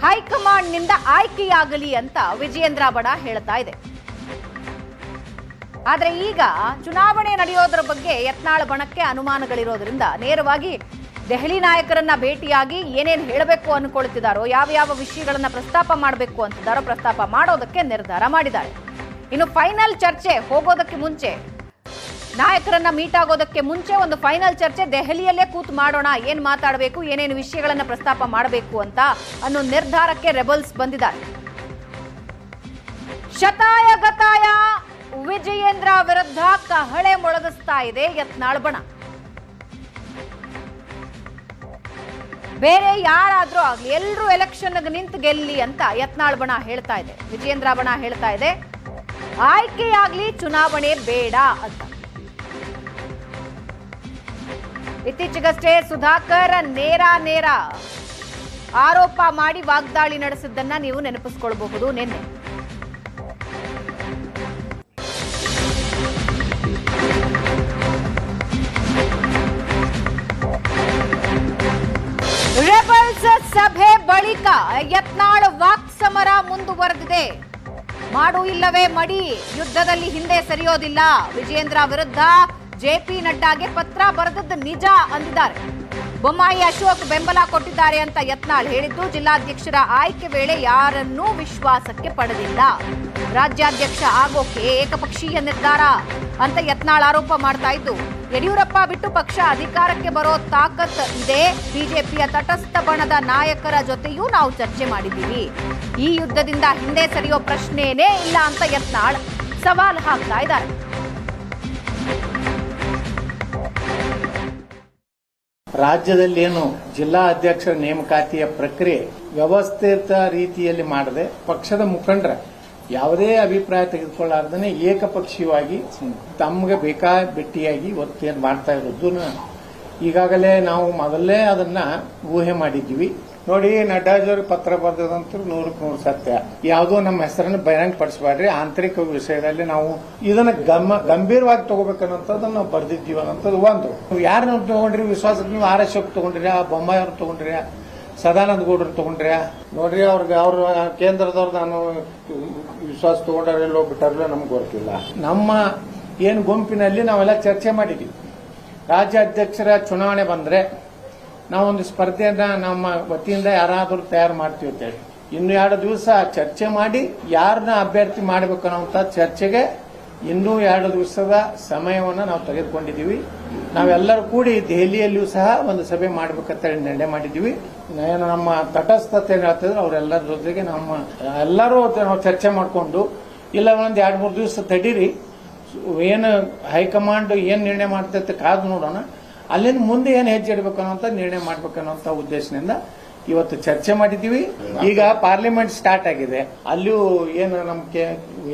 ಹೈಕಮಾಂಡ್ ನಿಂದ ಆಯ್ಕೆಯಾಗಲಿ ಅಂತ ವಿಜೇಂದ್ರ ಬಣ ಹೇಳ್ತಾ ಇದೆ. ಆದ್ರೆ ಈಗ ಚುನಾವಣೆ ನಡೆಯೋದ್ರ ಬಗ್ಗೆ ಯತ್ನಾಳ್ ಬಣಕ್ಕೆ ಅನುಮಾನಗಳಿರೋದ್ರಿಂದ ನೇರವಾಗಿ ದೆಹಲಿ ನಾಯಕರನ್ನ ಭೇಟಿಯಾಗಿ ಏನೇನು ಹೇಳಬೇಕು ಅನ್ಕೊಳ್ತಿದ್ದಾರೋ, ಯಾವ ವಿಷಯಗಳನ್ನ ಪ್ರಸ್ತಾಪ ಮಾಡಬೇಕು ಅಂತಿದ್ದಾರೋ ಪ್ರಸ್ತಾಪ ಮಾಡೋದಕ್ಕೆ ನಿರ್ಧಾರ ಮಾಡಿದ್ದಾರೆ. ಇನ್ನು ಫೈನಲ್ ಚರ್ಚೆ ಹೋಗೋದಕ್ಕೆ ಮುಂಚೆ, ನಾಯಕರನ್ನ ಮೀಟ್ ಆಗೋದಕ್ಕೆ ಮುಂಚೆ ಒಂದು ಫೈನಲ್ ಚರ್ಚೆ ದೆಹಲಿಯಲ್ಲೇ ಕೂತು ಮಾಡೋಣ, ಏನ್ ಮಾತಾಡಬೇಕು, ಏನೇನು ವಿಷಯಗಳನ್ನ ಪ್ರಸ್ತಾಪ ಮಾಡಬೇಕು ಅಂತ ಅನ್ನೋ ನಿರ್ಧಾರಕ್ಕೆ ರೆಬಲ್ಸ್ ಬಂದಿದ್ದಾರೆ. ಶತಾಯ ಗತಾಯ ವಿಜಯೇಂದ್ರ ವಿರುದ್ಧ ಕಹಳೆ ಮೊಳಗಿಸ್ತಾ ಇದೆ ಯತ್ನಾಳ್ ಬಣ. ಬೇರೆ ಯಾರಾದ್ರೂ ಆಗ್ಲಿ ಎಲ್ಲರೂ ಎಲೆಕ್ಷನ್ ನಿಂತು ಗೆಲ್ಲಿ ಅಂತ ಯತ್ನಾಳ್ ಬಣ ಹೇಳ್ತಾ ಇದೆ. ವಿಜಯೇಂದ್ರ ಬಣ ಹೇಳ್ತಾ ಇದೆ ಆಯ್ಕೆಯಾಗ್ಲಿ, ಚುನಾವಣೆ ಬೇಡ ಅಂತ. ಇತ್ತೀಚೆಗಷ್ಟೇ ಸುಧಾಕರ್ ನೇರ ಆರೋಪ ಮಾಡಿ ವಾಗ್ದಾಳಿ ನಡೆಸಿದ್ದನ್ನ ನೀವು ನೆನಪಿಸಿಕೊಳ್ಳಬಹುದು. ನಿನ್ನೆ ರೆಬಲ್ಸ್ ಸಭೆ ಬಳಿಕ ಯತ್ನಾಳ್ ವಾಕ್ಸಮರ ಮುಂದುವರೆದಿದೆ. ಮಾಡು ಇಲ್ಲವೇ ಮಡಿ, ಯುದ್ಧದಲ್ಲಿ ಹಿಂದೆ ಸರಿಯೋದಿಲ್ಲ. ವಿಜಯೇಂದ್ರ ವಿರುದ್ಧ ಜೆಪಿ ನಡ್ಡಾಗೆ ಪತ್ರ ಬರೆದದ್ದು ನಿಜ ಅಂದಿದ್ದಾರೆ. ಬೊಮ್ಮಾಯಿ ಅಶೋಕ್ ಬೆಂಬಲ ಕೊಟ್ಟಿದ್ದಾರೆ ಅಂತ ಯತ್ನಾಳ್ ಹೇಳಿದ್ದು, ಜಿಲ್ಲಾಧ್ಯಕ್ಷರ ಆಯ್ಕೆ ವೇಳೆ ಯಾರನ್ನೂ ವಿಶ್ವಾಸಕ್ಕೆ ಪಡೆದಿಲ್ಲ. ರಾಜ್ಯಾಧ್ಯಕ್ಷ ಆಗೋಕೆ ಏಕಪಕ್ಷೀಯ ನಿರ್ಧಾರ ಅಂತ ಯತ್ನಾಳ್ ಆರೋಪ ಮಾಡ್ತಾ ಇದ್ದು, ಯಡಿಯೂರಪ್ಪ ಬಿಟ್ಟು ಪಕ್ಷ ಅಧಿಕಾರಕ್ಕೆ ಬರೋ ತಾಕತ್ ಇದೆ. ಬಿಜೆಪಿಯ ತಟಸ್ಥ ಬಣದ ನಾಯಕರ ಜೊತೆಯೂ ನಾವು ಚರ್ಚೆ ಮಾಡಿದ್ದೀವಿ. ಈ ಯುದ್ಧದಿಂದ ಹಿಂದೆ ಸರಿಯೋ ಪ್ರಶ್ನೆನೇ ಇಲ್ಲ ಅಂತ ಯತ್ನಾಳ್ ಸವಾಲ್ ಹಾಕ್ತಾ ಇದ್ದಾರೆ. ರಾಜ್ಯದಲ್ಲಿ ಏನು ಜಿಲ್ಲಾ ಅಧ್ಯಕ್ಷರ ನೇಮಕಾತಿಯ ಪ್ರಕ್ರಿಯೆ ವ್ಯವಸ್ಥಿತ ರೀತಿಯಲ್ಲಿ ಮಾಡದೆ ಪಕ್ಷದ ಮುಖಂಡರ ಯಾವುದೇ ಅಭಿಪ್ರಾಯ ತೆಗೆದುಕೊಳ್ಳಾರ್ದೇ ಏಕಪಕ್ಷೀಯವಾಗಿ ತಮಗೆ ಬೇಕಾಬಿಟ್ಟಿಯಾಗಿ ಒತ್ತೇನು ಮಾಡ್ತಾ ಇರೋದು ಈಗಾಗಲೇ ನಾವು ಮೊದಲೇ ಅದನ್ನ ಊಹೆ ಮಾಡಿದ್ವಿ. ನೋಡಿ, ನಡ್ಡಾಜಿಯವ್ರಿಗೆ ಪತ್ರ ಬರೆದಂತೂ 100% ಸತ್ಯ. ಯಾವುದೋ ನಮ್ಮ ಹೆಸರನ್ನು ಬಹಿರಂಗಪಡಿಸಬೇಡ್ರಿ, ಆಂತರಿಕ ವಿಷಯದಲ್ಲಿ ನಾವು ಇದನ್ನ ಗಂಭೀರವಾಗಿ ತಗೋಬೇಕನ್ನೋದನ್ನ ನಾವು ಬರೆದಿದ್ದೀವಿ ಅನ್ನೋದು ಒಂದು. ಯಾರನ್ನ ತಗೊಂಡ್ರಿ ವಿಶ್ವಾಸಕ್ಕೆ? ನೀವು ಆರ್ ಅಶೋಕ್ ತಗೊಂಡ್ರಿ, ಬೊಮ್ಮಾಯಿ ಅವ್ರು ತಗೊಂಡ್ರಿ, ಸದಾನಂದ ಗೌಡರು ತಗೊಂಡ್ರಿ. ನೋಡ್ರಿ, ಅವ್ರ ಕೇಂದ್ರದವ್ರು ನಾನು ವಿಶ್ವಾಸ ತಗೊಂಡ್ರೆಲ್ಲೋ ಬಿಟ್ಟಾರಲ್ಲೋ ನಮ್ಗೆ ಗೊತ್ತಿಲ್ಲ. ನಮ್ಮ ಏನು ಗುಂಪಿನಲ್ಲಿ ನಾವೆಲ್ಲ ಚರ್ಚೆ ಮಾಡಿದ್ವಿ. ರಾಜ್ಯ ಅಧ್ಯಕ್ಷರ ಚುನಾವಣೆ ಬಂದ್ರೆ ನಾವೊಂದು ಸ್ಪರ್ಧೆಯನ್ನ ನಮ್ಮ ವತಿಯಿಂದ ಯಾರಾದರೂ ತಯಾರು ಮಾಡ್ತೀವಿ ಅಂತೇಳಿ ಇನ್ನು 2 ದಿವಸ ಚರ್ಚೆ ಮಾಡಿ ಯಾರನ್ನ ಅಭ್ಯರ್ಥಿ ಮಾಡಬೇಕನ್ನೋಂಥ ಚರ್ಚೆಗೆ ಇನ್ನೂ 2 ದಿವಸದ ಸಮಯವನ್ನು ನಾವು ತೆಗೆದುಕೊಂಡಿದ್ದೀವಿ. ನಾವೆಲ್ಲರೂ ಕೂಡಿ ದೆಹಲಿಯಲ್ಲಿಯೂ ಸಹ ಒಂದು ಸಭೆ ಮಾಡಬೇಕಂತ ನಿರ್ಣಯ ಮಾಡಿದ್ದೀವಿ. ನಮ್ಮ ತಟಸ್ಥತೆ ಏನು ಹೇಳ್ತಿದ್ರು ಅವರೆಲ್ಲರ ಜೊತೆಗೆ ಎಲ್ಲರೂ ನಾವು ಚರ್ಚೆ ಮಾಡಿಕೊಂಡು ಇಲ್ಲ ಒಂದು 2-3 ದಿವಸ ತಡೀರಿ, ಏನು ಹೈಕಮಾಂಡ್ ಏನು ನಿರ್ಣಯ ಮಾಡ್ತೈತೆ ಕಾದು ನೋಡೋಣ, ಅಲ್ಲಿಂದ ಮುಂದೆ ಏನು ಹೆಜ್ಜೆ ಇಡಬೇಕು ಅನ್ನೋಂಥ ನಿರ್ಣಯ ಮಾಡ್ಬೇಕನ್ನುವಂಥ ಉದ್ದೇಶದಿಂದ ಇವತ್ತು ಚರ್ಚೆ ಮಾಡಿದ್ದೀವಿ. ಈಗ ಪಾರ್ಲಿಮೆಂಟ್ ಸ್ಟಾರ್ಟ್ ಆಗಿದೆ, ಅಲ್ಲಿಯೂ ಏನು ನಮ್ಮ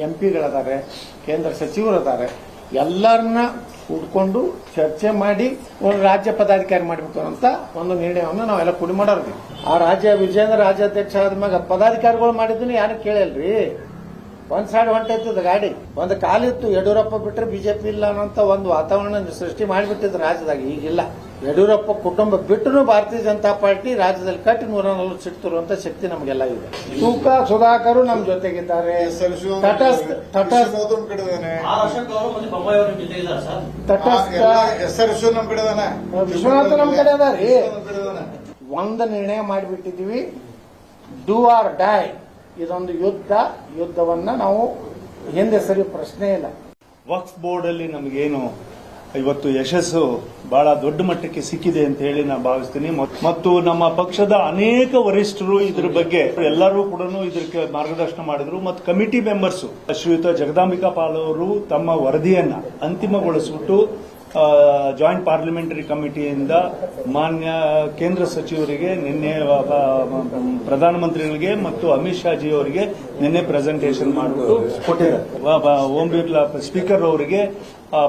ಎಂಪಿಗಳದಾರೆ, ಕೇಂದ್ರ ಸಚಿವರದಾರೆ, ಎಲ್ಲರನ್ನ ಕೂಡ್ಕೊಂಡು ಚರ್ಚೆ ಮಾಡಿ ಒಂದು ರಾಜ್ಯ ಪದಾಧಿಕಾರಿ ಮಾಡಬೇಕು ಅಂತ ಒಂದು ನಿರ್ಣಯವನ್ನು ನಾವೆಲ್ಲ ಕೂಡಿ ಮಾಡೋರ್ವಿ. ಆ ವಿಜೇಂದ್ರ ರಾಜ್ಯಾಧ್ಯಕ್ಷ ಆದ್ಮ್ಯಾಗ ಪದಾಧಿಕಾರಿಗಳು ಮಾಡಿದ್ದನ್ನು ಯಾರು ಕೇಳಲ್ರಿ. ಒಂದ್ ಸೈಡ್ ಹೊಂಟೈತದ ಗಾಡಿ, ಒಂದು ಕಾಲಿತ್ತು ಯಡಿಯೂರಪ್ಪ ಬಿಟ್ಟರೆ ಬಿಜೆಪಿ ಇಲ್ಲ ಅನ್ನೋಂತ ಒಂದು ವಾತಾವರಣ ಸೃಷ್ಟಿ ಮಾಡಿಬಿಟ್ಟಿದ್ರು ರಾಜ್ಯದಾಗ. ಈಗಿಲ್ಲ, ಯಡಿಯೂರಪ್ಪ ಕುಟುಂಬ ಬಿಟ್ಟರು ಭಾರತೀಯ ಜನತಾ ಪಾರ್ಟಿ ರಾಜ್ಯದಲ್ಲಿ ಕಟ್ಟಿ 140 ಸೀಟ್ ತರುವಂತ ಶಕ್ತಿ ನಮಗೆಲ್ಲ ಇದೆ. ತೂಕ ಸುಧಾಕರ್ ನಮ್ ಜೊತೆಗಿದ್ದಾರೆ, ವಿಶ್ವನಾಥ್ ನಮ್ ಕಡೆ ಅದಾರಿ. ಒಂದು ನಿರ್ಣಯ ಮಾಡಿಬಿಟ್ಟಿದೀವಿ, ಡೂ ಆರ್ ಡೈ. ಇದೊಂದು ಯುದ್ಧವನ್ನ ನಾವು ಹಿಂದೆ ಸರಿ ಪ್ರಶ್ನೆ ಇಲ್ಲ. ವಕ್ಫ್ ಬೋರ್ಡ್ ಅಲ್ಲಿ ನಮಗೇನು ಇವತ್ತು ಯಶಸ್ಸು ಬಹಳ ದೊಡ್ಡ ಮಟ್ಟಕ್ಕೆ ಸಿಕ್ಕಿದೆ ಅಂತ ಹೇಳಿ ನಾನು ಭಾವಿಸ್ತೀನಿ. ಮತ್ತು ನಮ್ಮ ಪಕ್ಷದ ಅನೇಕ ವರಿಷ್ಠರು ಇದ್ರ ಬಗ್ಗೆ ಎಲ್ಲರೂ ಕೂಡ ಇದಕ್ಕೆ ಮಾರ್ಗದರ್ಶನ ಮಾಡಿದ್ರು. ಮತ್ತು ಕಮಿಟಿ ಮೆಂಬರ್ಸ್ ಶ್ರೀಯುತ ಜಗದಾಂಬಿಕಾ ಪಾಲ್ ಅವರು ತಮ್ಮ ವರದಿಯನ್ನ ಅಂತಿಮಗೊಳಿಸಿಬಿಟ್ಟು ಜಾಯಿಂಟ್ ಪಾರ್ಲಿಮೆಂಟರಿ ಕಮಿಟಿಯಿಂದ ಮಾನ್ಯ ಕೇಂದ್ರ ಸಚಿವರಿಗೆ ನಿನ್ನೆ ಪ್ರಧಾನಮಂತ್ರಿಗಳಿಗೆ ಮತ್ತು ಅಮಿತ್ ಶಾ ಜಿ ಅವರಿಗೆ ನಿನ್ನೆ ಪ್ರೆಸೆಂಟೇಷನ್ ಮಾಡಿಬಿಟ್ಟು ಕೊಟ್ಟಿದ್ದಾರೆ. ಓಂ ಬಿರ್ಲಾ ಸ್ಪೀಕರ್ ಅವರಿಗೆ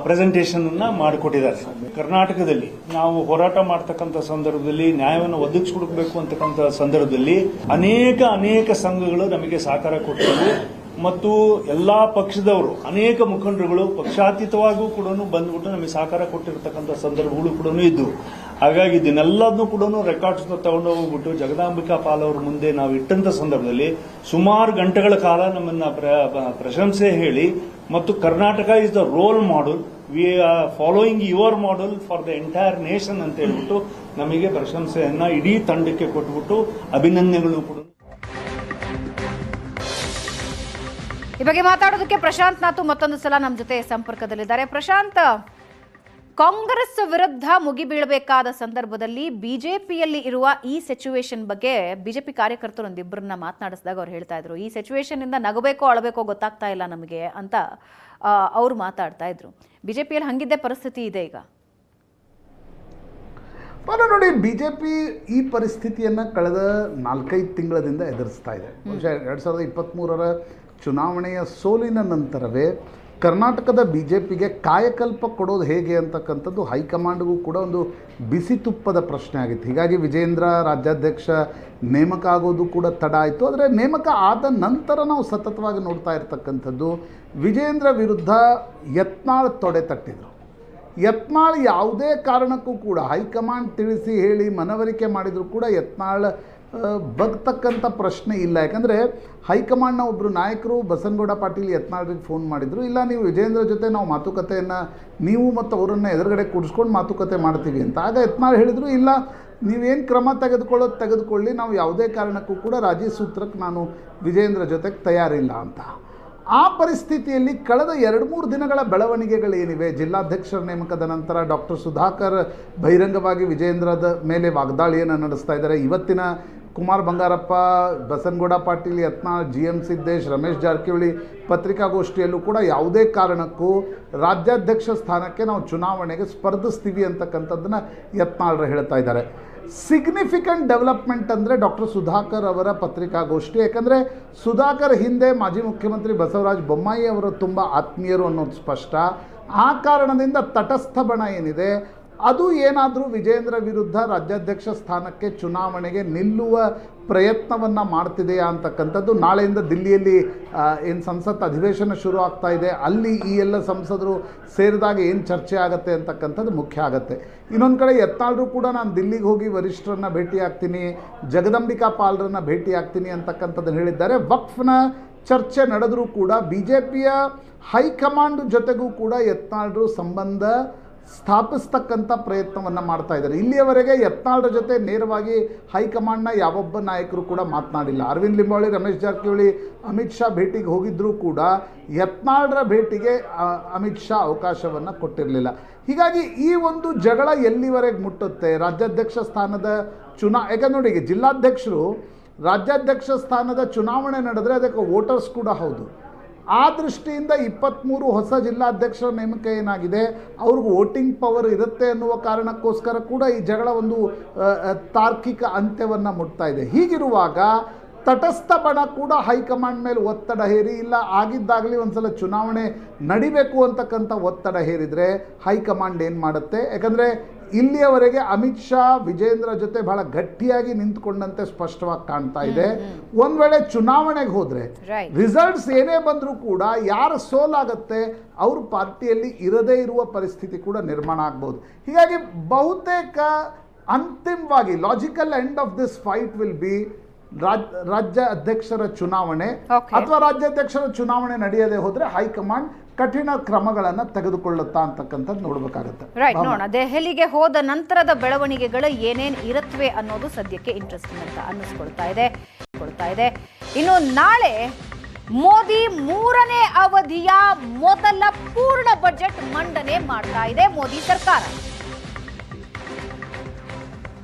ಪ್ರೆಸೆಂಟೇಷನ್ ಅನ್ನ ಮಾಡಿಕೊಟ್ಟಿದ್ದಾರೆ. ಕರ್ನಾಟಕದಲ್ಲಿ ನಾವು ಹೋರಾಟ ಮಾಡತಕ್ಕಂಥ ಸಂದರ್ಭದಲ್ಲಿ ನ್ಯಾಯವನ್ನು ಒದಗಿಸಿಕೊಡಬೇಕು ಅಂತಕ್ಕಂಥ ಸಂದರ್ಭದಲ್ಲಿ ಅನೇಕ ಸಂಘಗಳು ನಮಗೆ ಸಹಕಾರ ಕೊಟ್ಟಿವೆ ಮತ್ತು ಎಲ್ಲಾ ಪಕ್ಷದವರು ಅನೇಕ ಮುಖಂಡರುಗಳು ಪಕ್ಷಾತೀತವಾಗೂ ಕೂಡ ಬಂದ್ಬಿಟ್ಟು ನಮಗೆ ಸಹಕಾರ ಕೊಟ್ಟಿರತಕ್ಕಂಥ ಸಂದರ್ಭಗಳು ಕೂಡ ಇದ್ದು. ಹಾಗಾಗಿ ಇದನ್ನೆಲ್ಲದನ್ನು ಕೂಡ ರೆಕಾರ್ಡ್ಸ್ ತಗೊಂಡು ಹೋಗ್ಬಿಟ್ಟು ಜಗದಾಂಬಿಕಾ ಪಾಲ್ ಅವರ ಮುಂದೆ ನಾವು ಇಟ್ಟಂತ ಸಂದರ್ಭದಲ್ಲಿ ಸುಮಾರು ಗಂಟೆಗಳ ಕಾಲ ನಮ್ಮನ್ನ ಪ್ರಶಂಸೆ ಹೇಳಿ ಮತ್ತು Karnataka is the role model, we are following your model for the entire nation ಅಂತ ಹೇಳ್ಬಿಟ್ಟು ನಮಗೆ ಪ್ರಶಂಸೆಯನ್ನ ಇಡೀ ತಂಡಕ್ಕೆ ಕೊಟ್ಬಿಟ್ಟು ಅಭಿನಂದನೆಗಳು ಕೂಡ. ಈ ಬಗ್ಗೆ ಮಾತಾಡೋದಕ್ಕೆ ಪ್ರಶಾಂತ್ ನಾತು ಮತ್ತೊಂದು ಸಲ ನಮ್ಮ ಜೊತೆ ಸಂಪರ್ಕದಲ್ಲಿದ್ದಾರೆ. ಪ್ರಶಾಂತ್, ಕಾಂಗ್ರೆಸ್ ವಿರುದ್ಧ ಮುಗಿಬೀಳಬೇಕಾದ ಸಂದರ್ಭದಲ್ಲಿ ಬಿಜೆಪಿಯಲ್ಲಿ ಇರುವ ಈ ಸಿಚುವೇಶನ್ ಬಗ್ಗೆ ಬಿಜೆಪಿ ಕಾರ್ಯಕರ್ತರು ಒಂದಿಬ್ಬರನ್ನ ಮಾತನಾಡಿಸಿದಾಗ ಅವ್ರು ಹೇಳ್ತಾ ಇದ್ರು, ಈ ಸಿಚುವೇಶನ್ ಇಂದ ನಗಬೇಕೋ ಅಳಬೇಕೋ ಗೊತ್ತಾಗ್ತಾ ಇಲ್ಲ ನಮಗೆ ಅಂತ ಅವ್ರು ಮಾತಾಡ್ತಾ ಇದ್ರು. ಬಿಜೆಪಿಯಲ್ಲಿ ಹಂಗಿದ್ದೇ ಪರಿಸ್ಥಿತಿ ಇದೆ ಈಗ. ನೋಡಿ, ಬಿಜೆಪಿ ಈ ಪರಿಸ್ಥಿತಿಯನ್ನು ಕಳೆದ 4-5 ತಿಂಗಳಿಂದ ಎದುರಿಸ್ತಾ ಇದೆ. ಬಹುಶಃ 2023ರ ಚುನಾವಣೆಯ ಸೋಲಿನ ನಂತರವೇ ಕರ್ನಾಟಕದ ಬಿಜೆಪಿಗೆ ಕಾಯಕಲ್ಪ ಕೊಡೋದು ಹೇಗೆ ಅಂತಕ್ಕಂಥದ್ದು ಹೈಕಮಾಂಡ್ಗೂ ಕೂಡ ಒಂದು ಬಿಸಿ ತುಪ್ಪದ ಪ್ರಶ್ನೆ ಆಗಿತ್ತು. ಹೀಗಾಗಿ ವಿಜೇಂದ್ರ ರಾಜ್ಯಾಧ್ಯಕ್ಷ ನೇಮಕ ಆಗೋದು ಕೂಡ ತಡ ಆಯಿತು. ಆದರೆ ನೇಮಕ ಆದ ನಂತರ ನಾವು ಸತತವಾಗಿ ನೋಡ್ತಾ ಇರ್ತಕ್ಕಂಥದ್ದು ವಿಜೇಂದ್ರ ವಿರುದ್ಧ ಯತ್ನಾಳ್ ತೊಡೆ ತಟ್ಟಿದರು. ಯತ್ನಾಳ್ ಯಾವುದೇ ಕಾರಣಕ್ಕೂ ಕೂಡ ಹೈಕಮಾಂಡ್ ತಿಳಿಸಿ ಹೇಳಿ ಮನವರಿಕೆ ಮಾಡಿದರೂ ಕೂಡ ಯತ್ನಾಳ್ ಬಗ್ತಕ್ಕಂಥ ಪ್ರಶ್ನೆ ಇಲ್ಲ. ಯಾಕಂದರೆ ಹೈಕಮಾಂಡ್ನ ಒಬ್ಬರು ನಾಯಕರು ಬಸನಗೌಡ ಪಾಟೀಲ್ ಯತ್ನಾಳ್ರಿಗೆ ಫೋನ್ ಮಾಡಿದರು, ಇಲ್ಲ ನೀವು ವಿಜೇಂದ್ರ ಜೊತೆ ನಾವು ಮಾತುಕತೆಯನ್ನು ನೀವು ಮತ್ತು ಅವರನ್ನು ಎದುರುಗಡೆ ಕೂಡಿಸ್ಕೊಂಡು ಮಾತುಕತೆ ಮಾಡ್ತೀವಿ ಅಂತ. ಆಗ ಯತ್ನಾಳ್ ಹೇಳಿದರು, ಇಲ್ಲ ನೀವೇನು ಕ್ರಮ ತೆಗೆದುಕೊಳ್ಳಿ, ನಾವು ಯಾವುದೇ ಕಾರಣಕ್ಕೂ ಕೂಡ ರಾಜಿ ಸೂತ್ರಕ್ಕೆ ನಾನು ವಿಜೇಂದ್ರ ಜೊತೆಗೆ ತಯಾರಿಲ್ಲ ಅಂತ. ಆ ಪರಿಸ್ಥಿತಿಯಲ್ಲಿ ಕಳೆದ 2-3 ದಿನಗಳ ಬೆಳವಣಿಗೆಗಳೇನಿವೆ, ಜಿಲ್ಲಾಧ್ಯಕ್ಷರ ನೇಮಕದ ನಂತರ ಡಾಕ್ಟರ್ ಸುಧಾಕರ್ ಬಹಿರಂಗವಾಗಿ ವಿಜೇಂದ್ರದ ಮೇಲೆ ವಾಗ್ದಾಳಿಯನ್ನು ನಡೆಸ್ತಾ ಇದ್ದಾರೆ. ಇವತ್ತಿನ ಕುಮಾರ್ ಬಂಗಾರಪ್ಪ, ಬಸನಗೌಡ ಪಾಟೀಲ್ ಯತ್ನಾಳ್, GM ಸಿದ್ದೇಶ್, ರಮೇಶ್ ಜಾರಕಿಹೊಳಿ ಪತ್ರಿಕಾಗೋಷ್ಠಿಯಲ್ಲೂ ಕೂಡ ಯಾವುದೇ ಕಾರಣಕ್ಕೂ ರಾಜ್ಯಾಧ್ಯಕ್ಷ ಸ್ಥಾನಕ್ಕೆ ನಾವು ಚುನಾವಣೆಗೆ ಸ್ಪರ್ಧಿಸ್ತೀವಿ ಅಂತಕ್ಕಂಥದ್ದನ್ನು ಯತ್ನಾಳ್ರು ಹೇಳ್ತಾ ಇದ್ದಾರೆ. ಸಿಗ್ನಿಫಿಕೆಂಟ್ ಡೆವಲಪ್ಮೆಂಟ್ ಅಂದರೆ ಡಾಕ್ಟರ್ ಸುಧಾಕರ್ ಅವರ ಪತ್ರಿಕಾಗೋಷ್ಠಿ. ಯಾಕಂದರೆ ಸುಧಾಕರ್ ಹಿಂದೆ ಮಾಜಿ ಮುಖ್ಯಮಂತ್ರಿ ಬಸವರಾಜ ಬೊಮ್ಮಾಯಿ ಅವರು ತುಂಬ ಆತ್ಮೀಯರು ಅನ್ನೋದು ಸ್ಪಷ್ಟ. ಆ ಕಾರಣದಿಂದ ತಟಸ್ಥ ಬಣ ಏನಿದೆ ಅದು ಏನಾದರೂ ವಿಜೇಂದ್ರ ವಿರುದ್ಧ ರಾಜ್ಯಾಧ್ಯಕ್ಷ ಸ್ಥಾನಕ್ಕೆ ಚುನಾವಣೆಗೆ ನಿಲ್ಲುವ ಪ್ರಯತ್ನವನ್ನು ಮಾಡ್ತಿದೆಯಾ ಅಂತಕ್ಕಂಥದ್ದು ನಾಳೆಯಿಂದ ದಿಲ್ಲಿಯಲ್ಲಿ ಏನು ಸಂಸತ್ ಅಧಿವೇಶನ ಶುರು ಆಗ್ತಾ ಇದೆ, ಅಲ್ಲಿ ಈ ಎಲ್ಲ ಸಂಸದರು ಸೇರಿದಾಗ ಏನು ಚರ್ಚೆ ಆಗುತ್ತೆ ಅಂತಕ್ಕಂಥದ್ದು ಮುಖ್ಯ ಆಗುತ್ತೆ. ಇನ್ನೊಂದು ಕಡೆ ಯತ್ನಾಳ್ರು ಕೂಡ ನಾನು ದಿಲ್ಲಿಗೆ ಹೋಗಿ ವರಿಷ್ಠರನ್ನ ಭೇಟಿ ಆಗ್ತೀನಿ, ಜಗದಂಬಿಕಾ ಪಾಲ್ರನ್ನ ಭೇಟಿ ಆಗ್ತೀನಿ ಅಂತಕ್ಕಂಥದ್ದನ್ನು ಹೇಳಿದ್ದಾರೆ. ವಕ್ಫ್ನ ಚರ್ಚೆ ನಡೆದರೂ ಕೂಡ BJPಯ ಹೈಕಮಾಂಡ್ ಜೊತೆಗೂ ಕೂಡ ಯತ್ನಾಳ್ರು ಸಂಬಂಧ ಸ್ಥಾಪಿಸ್ತಕ್ಕಂಥ ಪ್ರಯತ್ನವನ್ನು ಮಾಡ್ತಾ ಇದ್ದಾರೆ. ಇಲ್ಲಿಯವರೆಗೆ ಯತ್ನಾಳ್ರ ಜೊತೆ ನೇರವಾಗಿ ಹೈಕಮಾಂಡ್ನ ಯಾವೊಬ್ಬ ನಾಯಕರು ಕೂಡ ಮಾತನಾಡಿಲ್ಲ. ಅರವಿಂದ್ ಲಿಂಬಾವಳಿ, ರಮೇಶ್ ಜಾರಕಿಹೊಳಿ, ಅಮಿತ್ ಶಾ ಭೇಟಿಗೆ ಹೋಗಿದ್ದರೂ ಕೂಡ ಯತ್ನಾಳ್ರ ಭೇಟಿಗೆ ಅಮಿತ್ ಶಾ ಅವಕಾಶವನ್ನು ಕೊಟ್ಟಿರಲಿಲ್ಲ. ಹೀಗಾಗಿ ಈ ಒಂದು ಜಗಳ ಎಲ್ಲಿವರೆಗೆ ಮುಟ್ಟುತ್ತೆ, ರಾಜ್ಯಾಧ್ಯಕ್ಷ ಸ್ಥಾನದ ಯಾಕಂದ್ರೆ ನೋಡಿ, ಜಿಲ್ಲಾಧ್ಯಕ್ಷರು ರಾಜ್ಯಾಧ್ಯಕ್ಷ ಸ್ಥಾನದ ಚುನಾವಣೆ ನಡೆದರೆ ಅದಕ್ಕೆ ವೋಟರ್ಸ್ ಕೂಡ ಹೌದು. ಆ ದೃಷ್ಟಿಯಿಂದ 23 ಹೊಸ ಜಿಲ್ಲಾಧ್ಯಕ್ಷರ ನೇಮಕ ಏನಾಗಿದೆ ಅವ್ರಿಗೆ ವೋಟಿಂಗ್ ಪವರ್ ಇರುತ್ತೆ ಅನ್ನುವ ಕಾರಣಕ್ಕೋಸ್ಕರ ಕೂಡ ಈ ಜಗಳ ಒಂದು ತಾರ್ಕಿಕ ಅಂತ್ಯವನ್ನು ಮುಟ್ತಾ ಇದೆ. ಹೀಗಿರುವಾಗ ತಟಸ್ಥ ಬಣ ಕೂಡ ಹೈಕಮಾಂಡ್ ಮೇಲೆ ಒತ್ತಡ ಹೇರಿ, ಇಲ್ಲ ಆಗಿದ್ದಾಗಲಿ ಒಂದ್ಸಲ ಚುನಾವಣೆ ನಡಿಬೇಕು ಅಂತಕ್ಕಂಥ ಒತ್ತಡ ಹೇರಿದರೆ ಹೈಕಮಾಂಡ್ ಏನು ಮಾಡುತ್ತೆ? ಯಾಕಂದರೆ ಇಲ್ಲಿಯವರೆಗೆ ಅಮಿತ್ ಶಾ ವಿಜೇಂದ್ರ ಜೊತೆ ಬಹಳ ಗಟ್ಟಿಯಾಗಿ ನಿಂತ್ಕೊಂಡಂತೆ ಸ್ಪಷ್ಟವಾಗಿ ಕಾಣ್ತಾ ಇದೆ. ಒಂದ್ ವೇಳೆ ಚುನಾವಣೆಗೆ ಹೋದ್ರೆ ರಿಸಲ್ಟ್ಸ್ ಏನೇ ಬಂದರೂ ಕೂಡ ಯಾರ ಸೋಲಾಗತ್ತೆ ಅವ್ರ ಪಾರ್ಟಿಯಲ್ಲಿ ಇರದೇ ಇರುವ ಪರಿಸ್ಥಿತಿ ಕೂಡ ನಿರ್ಮಾಣ ಆಗ್ಬೋದು. ಹೀಗಾಗಿ ಬಹುತೇಕ ಅಂತಿಮವಾಗಿ logical end of this fight will be ರಾಜ್ಯ ಅಧ್ಯಕ್ಷರ ಚುನಾವಣೆ, ಅಥವಾ ರಾಜ್ಯಾಧ್ಯಕ್ಷರ ಚುನಾವಣೆ ನಡೆಯದೆ ಹೋದ್ರೆ ಹೈಕಮಾಂಡ್ ಕಠಿಣ ಕ್ರಮಗಳನ್ನು ತೆಗೆದುಕೊಳ್ಳುತ್ತಾ ಅಂತಕ್ಕಂಥದ್ದು ನೋಡಬೇಕಾಗುತ್ತೆ. ರೈಟ್, ನೋಡೋಣ ದೆಹಲಿಗೆ ಹೋದ ನಂತರದ ಬೆಳವಣಿಗೆಗಳು ಏನೇನು ಇರುತ್ತವೆ ಅನ್ನೋದು ಸದ್ಯಕ್ಕೆ ಇಂಟ್ರೆಸ್ಟಿಂಗ್ ಅಂತ ಅನ್ನಿಸ್ಕೊಳ್ತಾ ಇದೆ. ಇನ್ನು ನಾಳೆ ಮೋದಿ 3ನೇ ಅವಧಿಯ ಮೊದಲ ಪೂರ್ಣ ಬಜೆಟ್ ಮಂಡನೆ ಮಾಡ್ತಾ ಇದೆ ಮೋದಿ ಸರ್ಕಾರ.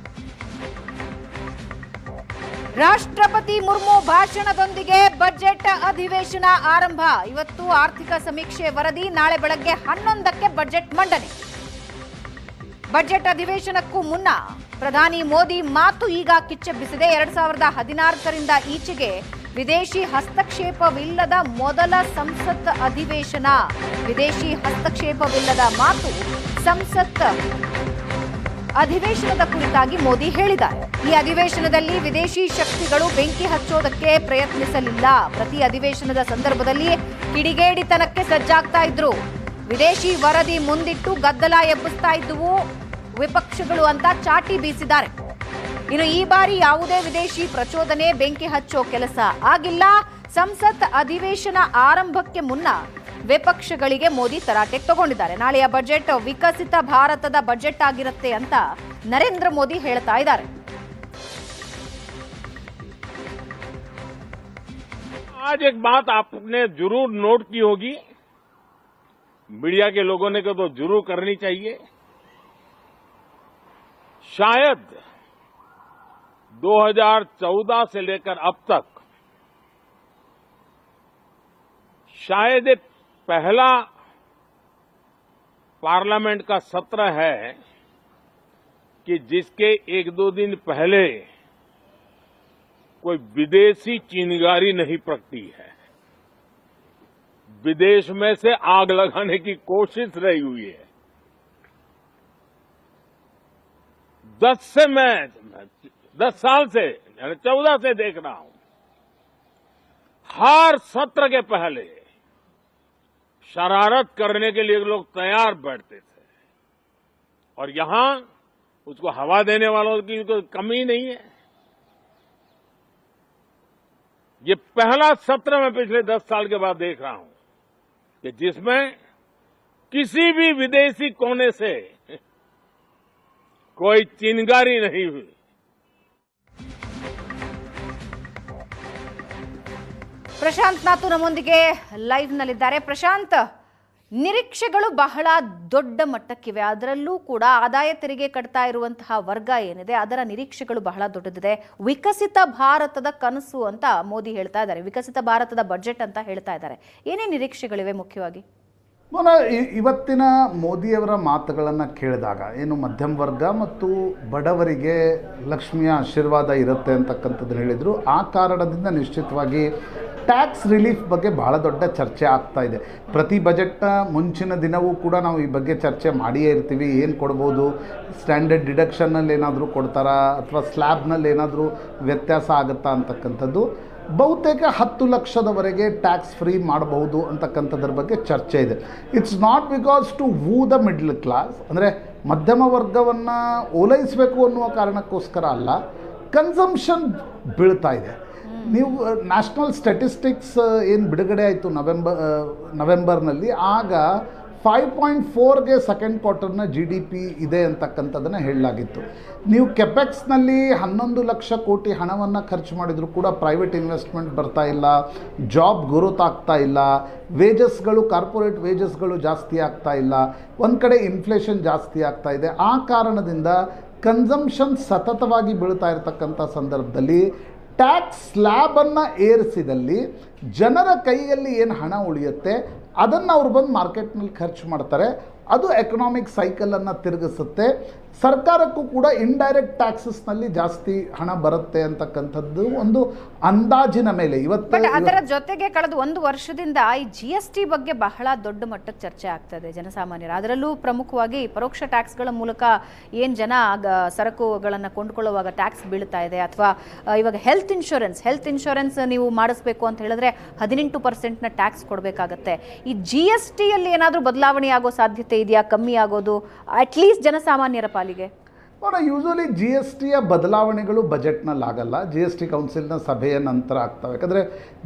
ರಾಷ್ಟ್ರಪತಿ ಮುರ್ಮು ಭಾಷಣದೊಂದಿಗೆ ಬಜೆಟ್ ಅಧಿವೇಶನ ಆರಂಭ. ಇವತ್ತು ಆರ್ಥಿಕ ಸಮೀಕ್ಷೆ ವರದಿ, ನಾಳೆ ಬೆಳಗ್ಗೆ 11ಕ್ಕೆ ಬಜೆಟ್ ಮಂಡನೆ. ಬಜೆಟ್ ಅಧಿವೇಶನಕ್ಕೂ ಮುನ್ನ ಪ್ರಧಾನಿ ಮೋದಿ ಮಾತು ಈಗ ಕಿಚ್ಚೆಬ್ಬಿಸಿದೆ. 2016ರಿಂದ ಈಚೆಗೆ ವಿದೇಶಿ ಹಸ್ತಕ್ಷೇಪವಿಲ್ಲದ ಮೊದಲ ಸಂಸತ್ ಅಧಿವೇಶನ. ವಿದೇಶಿ ಹಸ್ತಕ್ಷೇಪವಿಲ್ಲದ ಮಾತು ಸಂಸತ್ ಅಧಿವೇಶನದ ಕುರಿತಾಗಿ ಮೋದಿ ಹೇಳಿದ್ದಾರೆ. ಈ ಅಧಿವೇಶನದಲ್ಲಿ ವಿದೇಶಿ ಶಕ್ತಿಗಳು ಬೆಂಕಿ ಹಚ್ಚೋದಕ್ಕೆ ಪ್ರಯತ್ನಿಸಲಿಲ್ಲ. ಪ್ರತಿ ಅಧಿವೇಶನದ ಸಂದರ್ಭದಲ್ಲಿ ಕಿಡಿಗೇಡಿತನಕ್ಕೆ ಸಜ್ಜಾಗ್ತಾ ಇದ್ರು. ವಿದೇಶಿ ವರದಿ ಮುಂದಿಟ್ಟು ಗದ್ದಲ ಎಬ್ಬಿಸ್ತಾ ಇದ್ದುವು ವಿಪಕ್ಷಗಳು ಅಂತ ಚಾಟಿ ಬೀಸಿದ್ದಾರೆ. ಇನ್ನು ಈ ಬಾರಿ ಯಾವುದೇ ವಿದೇಶಿ ಪ್ರಚೋದನೆ, ಬೆಂಕಿ ಹಚ್ಚೋ ಕೆಲಸ ಆಗಿಲ್ಲ. ಸಂಸತ್ ಅಧಿವೇಶನ ಆರಂಭಕ್ಕೆ ಮುನ್ನ ವಿಪಕ್ಷಗಳಿಗೆ ಮೋದಿ ತರಾಟೆಗೆ ತಗೊಂಡಿದ್ದಾರೆ. ನಾಳೆಯ ಬಜೆಟ್ ವಿಕಸಿತ ಭಾರತದ ಬಜೆಟ್ ಆಗಿರುತ್ತೆ ಅಂತ ನರೇಂದ್ರ ಮೋದಿ ಹೇಳ್ತಾ ಇದ್ದಾರೆ. आज एक बात आपने जरूर नोट की होगी, मीडिया के लोगों ने तो जरूर करनी चाहिए। शायद 2014 से लेकर अब तक शायद एक पहला पार्लियामेंट का सत्र है कि जिसके एक दो दिन पहले कोई विदेशी चिंगारी नहीं प्रगटी है। विदेश में से आग लगाने की कोशिश रही हुई है। 10 साल से 14 से देख रहा हूं, हर सत्र के पहले शरारत करने के लिए लोग तैयार बैठते थे और यहां उसको हवा देने वालों की कोई कमी नहीं है। ये पहला सत्र मैं पिछले 10 साल के बाद देख रहा हूं कि जिसमें किसी भी विदेशी कोने से कोई चिंगारी नहीं हुई। ಪ್ರಶಾಂತ್ ನಾತು ನಮ್ಮೊಂದಿಗೆ ಲೈವ್ ನಲ್ಲಿದ್ದಾರೆ. ಪ್ರಶಾಂತ್, ನಿರೀಕ್ಷೆಗಳು ಬಹಳ ದೊಡ್ಡ ಮಟ್ಟಕ್ಕಿವೆ. ಅದರಲ್ಲೂ ಕೂಡ ಆದಾಯ ತೆರಿಗೆ ಕಟ್ತಾ ಇರುವಂತಹ ವರ್ಗ ಏನಿದೆ ಅದರ ನಿರೀಕ್ಷೆಗಳು ಬಹಳ ದೊಡ್ಡದಿದೆ. ವಿಕಸಿತ ಭಾರತದ ಕನಸು ಅಂತ ಮೋದಿ ಹೇಳ್ತಾ ಇದ್ದಾರೆ, ವಿಕಸಿತ ಭಾರತದ ಬಜೆಟ್ ಅಂತ ಹೇಳ್ತಾ ಇದ್ದಾರೆ. ಏನೇ ನಿರೀಕ್ಷೆಗಳಿವೆ ಮುಖ್ಯವಾಗಿ? ಇವತ್ತಿನ ಮೋದಿಯವರ ಮಾತುಗಳನ್ನು ಕೇಳಿದಾಗ ಏನು ಮಧ್ಯಮ ವರ್ಗ ಮತ್ತು ಬಡವರಿಗೆ ಲಕ್ಷ್ಮಿಯ ಆಶೀರ್ವಾದ ಇರುತ್ತೆ ಅಂತಕ್ಕಂಥದ್ದನ್ನು ಹೇಳಿದರು. ಆ ಕಾರಣದಿಂದ ನಿಶ್ಚಿತವಾಗಿ ಟ್ಯಾಕ್ಸ್ ರಿಲೀಫ್ ಬಗ್ಗೆ ಬಹಳ ದೊಡ್ಡ ಚರ್ಚೆ ಆಗ್ತಾ ಇದೆ. ಪ್ರತಿ ಬಜೆಟ್ನ ಮುಂಚಿನ ದಿನವೂ ಕೂಡ ನಾವು ಈ ಬಗ್ಗೆ ಚರ್ಚೆ ಮಾಡಿಯೇ ಇರ್ತೀವಿ. ಏನು ಕೊಡ್ಬೋದು, ಸ್ಟ್ಯಾಂಡರ್ಡ್ ಡಿಡಕ್ಷನ್ನಲ್ಲಿ ಏನಾದರೂ ಕೊಡ್ತಾರಾ ಅಥವಾ ಸ್ಲ್ಯಾಬ್ನಲ್ಲಿ ಏನಾದರೂ ವ್ಯತ್ಯಾಸ ಆಗುತ್ತಾ ಅಂತಕ್ಕಂಥದ್ದು. ಬಹುತೇಕ 10 ಲಕ್ಷದವರೆಗೆ ಟ್ಯಾಕ್ಸ್ ಫ್ರೀ ಮಾಡಬಹುದು ಅಂತಕ್ಕಂಥದ್ರ ಬಗ್ಗೆ ಚರ್ಚೆ ಇದೆ. It's not because to woo the middle class, ಅಂದರೆ ಮಧ್ಯಮ ವರ್ಗವನ್ನು ಓಲೈಸಬೇಕು ಅನ್ನುವ ಕಾರಣಕ್ಕೋಸ್ಕರ ಅಲ್ಲ. ಕನ್ಸಂಪ್ಷನ್ ಬೀಳ್ತಾ ಇದೆ. ನೀವು ನ್ಯಾಷನಲ್ ಸ್ಟ್ಯಾಟಿಸ್ಟಿಕ್ಸ್ ಏನು ಬಿಡುಗಡೆ ಆಯಿತು ನವೆಂಬರ್ನಲ್ಲಿ, ಆಗ 5.4ಗೆ ಸೆಕೆಂಡ್ ಕ್ವಾರ್ಟರ್ನ GDP ಇದೆ ಅಂತಕ್ಕಂಥದ್ದನ್ನು ಹೇಳಲಾಗಿತ್ತು. ನೀವು ಕೆಪೆಕ್ಸ್ನಲ್ಲಿ 11 ಲಕ್ಷ ಕೋಟಿ ಹಣವನ್ನು ಖರ್ಚು ಮಾಡಿದರೂ ಕೂಡ ಪ್ರೈವೇಟ್ ಇನ್ವೆಸ್ಟ್ಮೆಂಟ್ ಬರ್ತಾ ಇಲ್ಲ, ಜಾಬ್ ಗ್ರೋತ್ ಆಗ್ತಾ ಇಲ್ಲ, ವೇಜಸ್ಗಳು ಕಾರ್ಪೊರೇಟ್ ವೇಜಸ್ಗಳು ಜಾಸ್ತಿ ಆಗ್ತಾ ಇಲ್ಲ, ಒಂದು ಕಡೆ ಇನ್ಫ್ಲೇಷನ್ ಜಾಸ್ತಿ ಆಗ್ತಾ ಇದೆ. ಆ ಕಾರಣದಿಂದ ಕನ್ಸಂಪ್ಷನ್ ಸತತವಾಗಿ ಬೀಳ್ತಾ ಇರತಕ್ಕಂಥ ಸಂದರ್ಭದಲ್ಲಿ ಟ್ಯಾಕ್ಸ್ ಸ್ಲ್ಯಾಬನ್ನು ಏರಿಸಿದಲ್ಲಿ ಜನರ ಕೈಯಲ್ಲಿ ಏನು ಹಣ ಉಳಿಯುತ್ತೆ ಅದನ್ನು ಅವ್ರು ಬಂದು ಮಾರ್ಕೆಟ್ನಲ್ಲಿ ಖರ್ಚು ಮಾಡ್ತಾರೆ. ಅದು ಎಕನಾಮಿಕ್ ಸೈಕಲನ್ನು ತಿರುಗಿಸುತ್ತೆ. ಸರ್ಕಾರಕ್ಕೂ ಕೂಡ ಇಂಡೈರೆಕ್ಟ್ ಟ್ಯಾಕ್ಸಸ್ನಲ್ಲಿ ಜಾಸ್ತಿ ಹಣ ಬರುತ್ತೆ ಅಂತಕ್ಕಂಥದ್ದು ಒಂದು ಅಂದಾಜಿನ ಮೇಲೆ ಇವತ್ತು. ಅದರ ಜೊತೆಗೆ ಕಳೆದ 1 ವರ್ಷದಿಂದ ಈ GST ಬಗ್ಗೆ ಬಹಳ ದೊಡ್ಡ ಮಟ್ಟಕ್ಕೆ ಚರ್ಚೆ ಆಗ್ತದೆ ಜನಸಾಮಾನ್ಯರು. ಅದರಲ್ಲೂ ಪ್ರಮುಖವಾಗಿ ಪರೋಕ್ಷ ಟ್ಯಾಕ್ಸ್ಗಳ ಮೂಲಕ ಏನು ಜನ ಸರಕುಗಳನ್ನು ಕೊಂಡ್ಕೊಳ್ಳುವಾಗ ಟ್ಯಾಕ್ಸ್ ಬೀಳ್ತಾ ಇದೆ. ಅಥವಾ ಇವಾಗ ಹೆಲ್ತ್ ಇನ್ಶೂರೆನ್ಸ್ ನೀವು ಮಾಡಿಸ್ಬೇಕು ಅಂತ ಹೇಳಿದ್ರೆ 18% ಟ್ಯಾಕ್ಸ್ ಕೊಡಬೇಕಾಗತ್ತೆ. ಈ GSTಯಲ್ಲಿ ಏನಾದರೂ ಬದಲಾವಣೆ ಆಗೋ ಸಾಧ್ಯತೆ ಇದೆಯಾ? ಕಮ್ಮಿ ಆಗೋದು ಅಟ್ಲೀಸ್ಟ್ ಜನಸಾಮಾನ್ಯರ ಪಾಲಿಗೆ? ಯೂಶಲಿ GSTಯ ಬದಲಾವಣೆಗಳು ಬಜೆಟ್ನಲ್ಲಿ ಆಗಲ್ಲ, GST ಕೌನ್ಸಿಲ್ನ ಸಭೆಯ ನಂತರ ಆಗ್ತವೆ. ಯಾಕಂದರೆ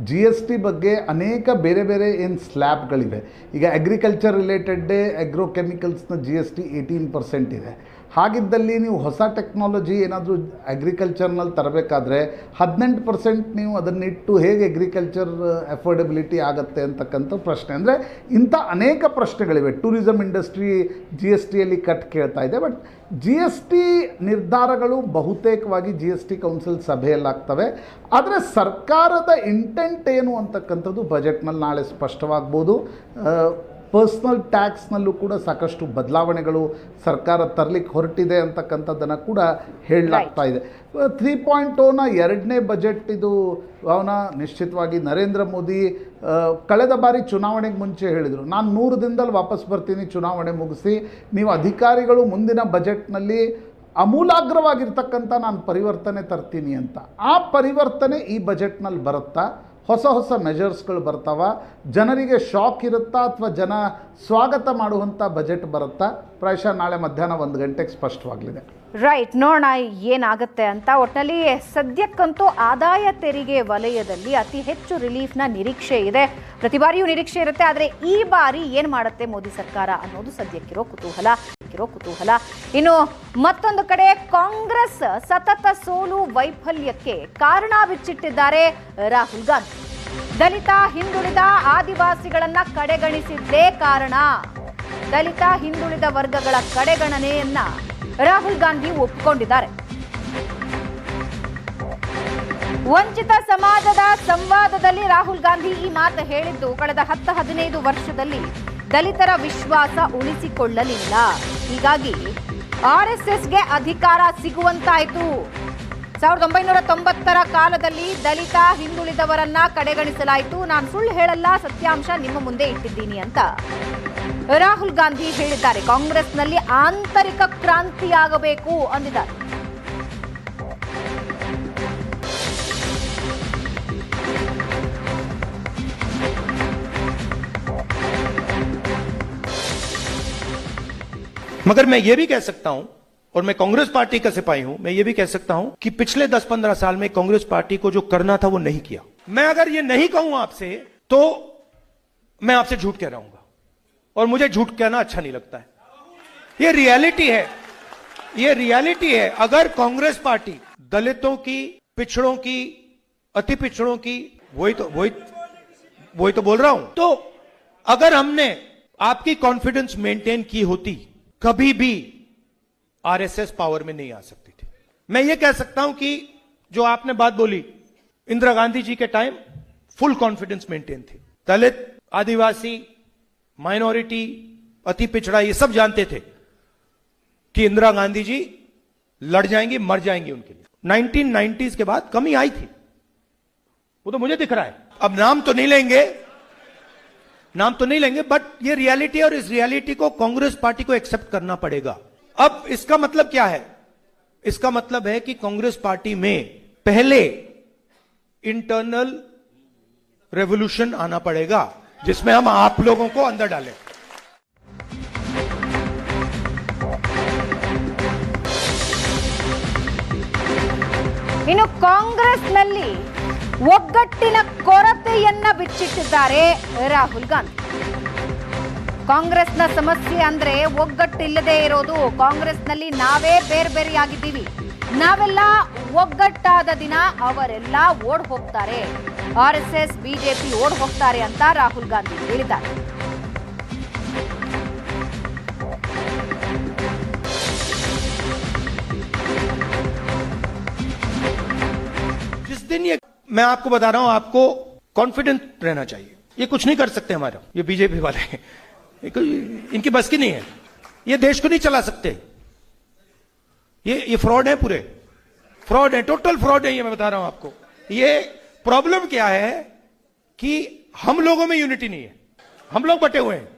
GST ಬಗ್ಗೆ ಅನೇಕ ಬೇರೆ ಬೇರೆ ಏನು ಸ್ಲ್ಯಾಬ್ಗಳಿವೆ. ಈಗ ಅಗ್ರಿಕಲ್ಚರ್ ರಿಲೇಟೆಡ್ಡೇ ಅಗ್ರೋಕೆಮಿಕಲ್ಸ್ನ GST 18% ಇದೆ. ಹಾಗಿದ್ದಲ್ಲಿ ನೀವು ಹೊಸ ಟೆಕ್ನಾಲಜಿ ಏನಾದರೂ ಅಗ್ರಿಕಲ್ಚರ್ನಲ್ಲಿ ತರಬೇಕಾದ್ರೆ 18% ನೀವು ಅದನ್ನಿಟ್ಟು ಹೇಗೆ ಅಗ್ರಿಕಲ್ಚರ್ ಅಫೋರ್ಡೆಬಿಲಿಟಿ ಆಗುತ್ತೆ ಅಂತಕ್ಕಂಥ ಪ್ರಶ್ನೆ. ಅಂದರೆ ಇಂಥ ಅನೇಕ ಪ್ರಶ್ನೆಗಳಿವೆ. ಟೂರಿಸಂ ಇಂಡಸ್ಟ್ರಿ GSTಯಲ್ಲಿ ಕಟ್ ಕೇಳ್ತಾ ಇದೆ. ಬಟ್ GST ನಿರ್ಧಾರಗಳು ಬಹುತೇಕವಾಗಿ GST ಕೌನ್ಸಿಲ್ ಸಭೆಯಲ್ಲಾಗ್ತವೆ. ಆದರೆ ಸರ್ಕಾರದ ಇಂಟೆಂಟ್ ಏನು ಅಂತಕ್ಕಂಥದ್ದು ಬಜೆಟ್ನಲ್ಲಿ ನಾಳೆ ಸ್ಪಷ್ಟವಾಗ್ಬೋದು. ಪರ್ಸ್ನಲ್ ಟ್ಯಾಕ್ಸ್ನಲ್ಲೂ ಕೂಡ ಸಾಕಷ್ಟು ಬದಲಾವಣೆಗಳು ಸರ್ಕಾರ ತರಲಿಕ್ಕೆ ಹೊರಟಿದೆ ಅಂತಕ್ಕಂಥದ್ದನ್ನು ಕೂಡ ಹೇಳಲಾಗ್ತಾ ಇದೆ. 3.0ನ ಎರಡನೇ ಬಜೆಟ್ ಇದು ಅವನ ನಿಶ್ಚಿತವಾಗಿ ನರೇಂದ್ರ ಮೋದಿ ಕಳೆದ ಬಾರಿ ಚುನಾವಣೆಗೆ ಮುಂಚೆ ಹೇಳಿದರು, ನಾನು 100 ದಿನದಲ್ಲಿ ವಾಪಸ್ ಬರ್ತೀನಿ, ಚುನಾವಣೆ ಮುಗಿಸಿ, ನೀವು ಅಧಿಕಾರಿಗಳು ಮುಂದಿನ ಬಜೆಟ್ನಲ್ಲಿ ಅಮೂಲಾಗ್ರವಾಗಿರ್ತಕ್ಕಂಥ ನಾನು ಪರಿವರ್ತನೆ ತರ್ತೀನಿ ಅಂತ. ಆ ಪರಿವರ್ತನೆ ಈ ಬಜೆಟ್ನಲ್ಲಿ ಬರುತ್ತಾ? ಹೊಸ ಮೆಜರ್ಸ್ಗಳು ಬರ್ತಾವ? ಜನರಿಗೆ ಶಾಕ್ ಇರುತ್ತಾ ಅಥವಾ ಜನ ಸ್ವಾಗತ ಮಾಡುವಂಥ ಬಜೆಟ್ ಬರುತ್ತಾ? ಪ್ರಾಯಶಃ ನಾಳೆ ಮಧ್ಯಾಹ್ನ 1 ಗಂಟೆಗೆ ಸ್ಪಷ್ಟವಾಗಲಿದೆ. ರೈಟ್, ನೋಡೋಣ ಏನಾಗುತ್ತೆ ಅಂತ. ಒಟ್ಟಿನಲ್ಲಿ ಸದ್ಯಕ್ಕಂತೂ ಆದಾಯ ತೆರಿಗೆ ವಲಯದಲ್ಲಿ ಅತಿ ಹೆಚ್ಚು ರಿಲೀಫ್ನ ನಿರೀಕ್ಷೆ ಇದೆ. ಪ್ರತಿ ಬಾರಿಯೂ ನಿರೀಕ್ಷೆ ಇರುತ್ತೆ, ಆದರೆ ಈ ಬಾರಿ ಏನು ಮಾಡುತ್ತೆ ಮೋದಿ ಸರ್ಕಾರ ಅನ್ನೋದು ಸದ್ಯಕ್ಕಿರೋ ಕುತೂಹಲ. ಇನ್ನು ಮತ್ತೊಂದು ಕಡೆ ಕಾಂಗ್ರೆಸ್ ಸತತ ಸೋಲು ವೈಫಲ್ಯಕ್ಕೆ ಕಾರಣ ಬಿಚ್ಚಿಟ್ಟಿದ್ದಾರೆ ರಾಹುಲ್ ಗಾಂಧಿ. ದಲಿತ, ಹಿಂದುಳಿದ, ಆದಿವಾಸಿಗಳನ್ನ ಕಡೆಗಣಿಸಿದ್ದೇ ಕಾರಣ. ದಲಿತ, ಹಿಂದುಳಿದ ವರ್ಗಗಳ ಕಡೆಗಣನೆಯನ್ನ ರಾಹುಲ್ ಗಾಂಧಿ ಒಪ್ಪಿಕೊಂಡಿದ್ದಾರೆ. ವಂಚಿತ ಸಮಾಜದ ಸಂವಾದದಲ್ಲಿ ರಾಹುಲ್ ಗಾಂಧಿ ಈ ಮಾತು ಹೇಳಿದ್ದು ಕಳೆದ 10-15 ವರ್ಷದಲ್ಲಿ ದಲಿತರ ವಿಶ್ವಾಸ ಉಳಿಸಿಕೊಳ್ಳಲಿಲ್ಲ. ಹೀಗಾಗಿ ಆರ್ಎಸ್ಎಸ್ಗೆ ಅಧಿಕಾರ ಸಿಗುವಂತಾಯಿತು. 1990ರ ಕಾಲದಲ್ಲಿ ದಲಿತ, ಹಿಂದುಳಿದವರನ್ನ ಕಡೆಗಣಿಸಲಾಯಿತು. ನಾನು ಸುಳ್ಳು ಹೇಳಲ್ಲ, ಸತ್ಯಾಂಶ ನಿಮ್ಮ ಮುಂದೆ ಇಟ್ಟಿದ್ದೀನಿ ಅಂತ ರಾಹುಲ್ ಗಾಂಧಿ ಹೇಳಿದ್ದಾರೆ. ಕಾಂಗ್ರೆಸ್ನಲ್ಲಿ ಆಂತರಿಕ ಕ್ರಾಂತಿಯಾಗಬೇಕು ಅಂದಿದ್ದಾರೆ. मगर मैं ये भी कह सकता हूं, और मैं कांग्रेस पार्टी का सिपाही हूं, मैं ये भी कह सकता हूं कि पिछले 10-15 साल में कांग्रेस पार्टी को जो करना था वो नहीं किया. मैं अगर ये नहीं कहूं आपसे तो मैं आपसे झूठ कह रहा हूं, और मुझे झूठ कहना अच्छा नहीं लगता है. ये रियलिटी है. अगर कांग्रेस पार्टी दलितों की, पिछड़ों की, अति पिछड़ों की, वही तो बोल रहा हूं, तो अगर हमने आपकी कॉन्फिडेंस मेंटेन की होती, कभी भी आरएसएस पावर में नहीं आ सकती थी. मैं ये कह सकता हूं कि जो आपने बात बोली, इंदिरा गांधी जी के टाइम फुल कॉन्फिडेंस मेंटेन थी. दलित, आदिवासी, माइनॉरिटी, अति पिछड़ा, ये सब जानते थे कि इंदिरा गांधी जी लड़ जाएंगी, मर जाएंगी उनके लिए. 1990s के बाद कमी आई थी, वो तो मुझे दिख रहा है. अब नाम तो नहीं लेंगे, बट ये रियलिटी है, और इस रियलिटी को कांग्रेस पार्टी को एक्सेप्ट करना पड़ेगा. अब इसका मतलब क्या है? इसका मतलब है कि कांग्रेस पार्टी में पहले इंटरनल रेवोल्यूशन आना पड़ेगा, जिसमें हम आप लोगों को अंदर डालें. ಇನ್ನು ಕಾಂಗ್ರೆಸ್ನಲ್ಲಿ ಒಗ್ಗಟ್ಟಿನ ಕೊರತೆಯನ್ನ ಬಿಚ್ಚಿಟ್ಟಿದ್ದಾರೆ ರಾಹುಲ್ ಗಾಂಧಿ. ಕಾಂಗ್ರೆಸ್ನ ಸಮಸ್ಯೆ ಅಂದ್ರೆ ಒಗ್ಗಟ್ಟಿಲ್ಲದೆ ಇರೋದು. ಕಾಂಗ್ರೆಸ್ನಲ್ಲಿ ನಾವೇ ಬೇರೆಯಾಗಿದ್ದೀವಿ, ನಾವೆಲ್ಲ ಒಗ್ಗಟ್ಟಾದ ದಿನ ಅವರೆಲ್ಲ ಓಡ್ ಹೋಗ್ತಾರೆ, ಆರ್ಎಸ್ಎಸ್, ಬಿಜೆಪಿ ಓಡ್ ಹೋಗ್ತಾರೆ ಅಂತ ರಾಹುಲ್ ಗಾಂಧಿ ಹೇಳಿದ್ದಾರೆ. जिस दिन ये, मैं आपको बता रहा हूं, आपको कॉन्फिडेंट रहना चाहिए. ये कुछ नहीं कर सकते हमारा, ये बीजेपी वाले, इनकी बस की नहीं है. ये देश को नहीं चला सकते. ये फ्रॉड है, पूरे फ्रॉड है, टोटल फ्रॉड है. ये मैं बता रहा हूं आपको. ये प्रॉब्लम क्या है कि हम लोगों में यूनिटी नहीं है, हम लोग बटे हुए हैं.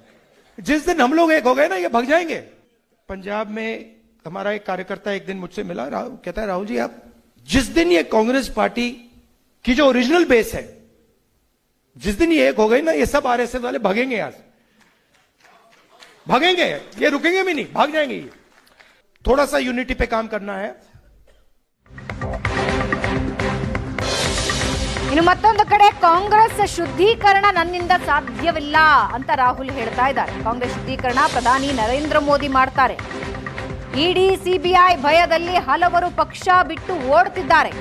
जिस दिन हम लोग एक हो गए ना, ये भग जाएंगे. पंजाब में हमारा एक कार्यकर्ता एक दिन मुझसे मिला, कहता है राहुल जी, आप जिस दिन ये कांग्रेस पार्टी की जो ओरिजिनल बेस है, जिस दिन ये एक हो गई ना, ये सब आरएसएस वाले भागेंगे, यहां से भागेंगे, ये रुकेंगे भी नहीं, भाग जाएंगे. ये थोड़ा सा यूनिटी पे काम करना है. ಇನ್ನು ಮತ್ತೊಂದು ಕಡೆ ಕಾಂಗ್ರೆಸ್ ಶುದ್ಧೀಕರಣ ನನ್ನಿಂದ ಸಾಧ್ಯವಿಲ್ಲ ಅಂತ ರಾಹುಲ್ ಹೇಳ್ತಾ ಇದ್ದಾರೆ. ಕಾಂಗ್ರೆಸ್ ಶುದ್ಧೀಕರಣ ಪ್ರಧಾನಿ ನರೇಂದ್ರ ಮೋದಿ ಮಾಡ್ತಾರೆ. ಇಡಿ, ಸಿಬಿಐ ಭಯದಲ್ಲಿ ಹಲವರು ಪಕ್ಷ ಬಿಟ್ಟು ಓಡ್ತಿದ್ದಾರೆ.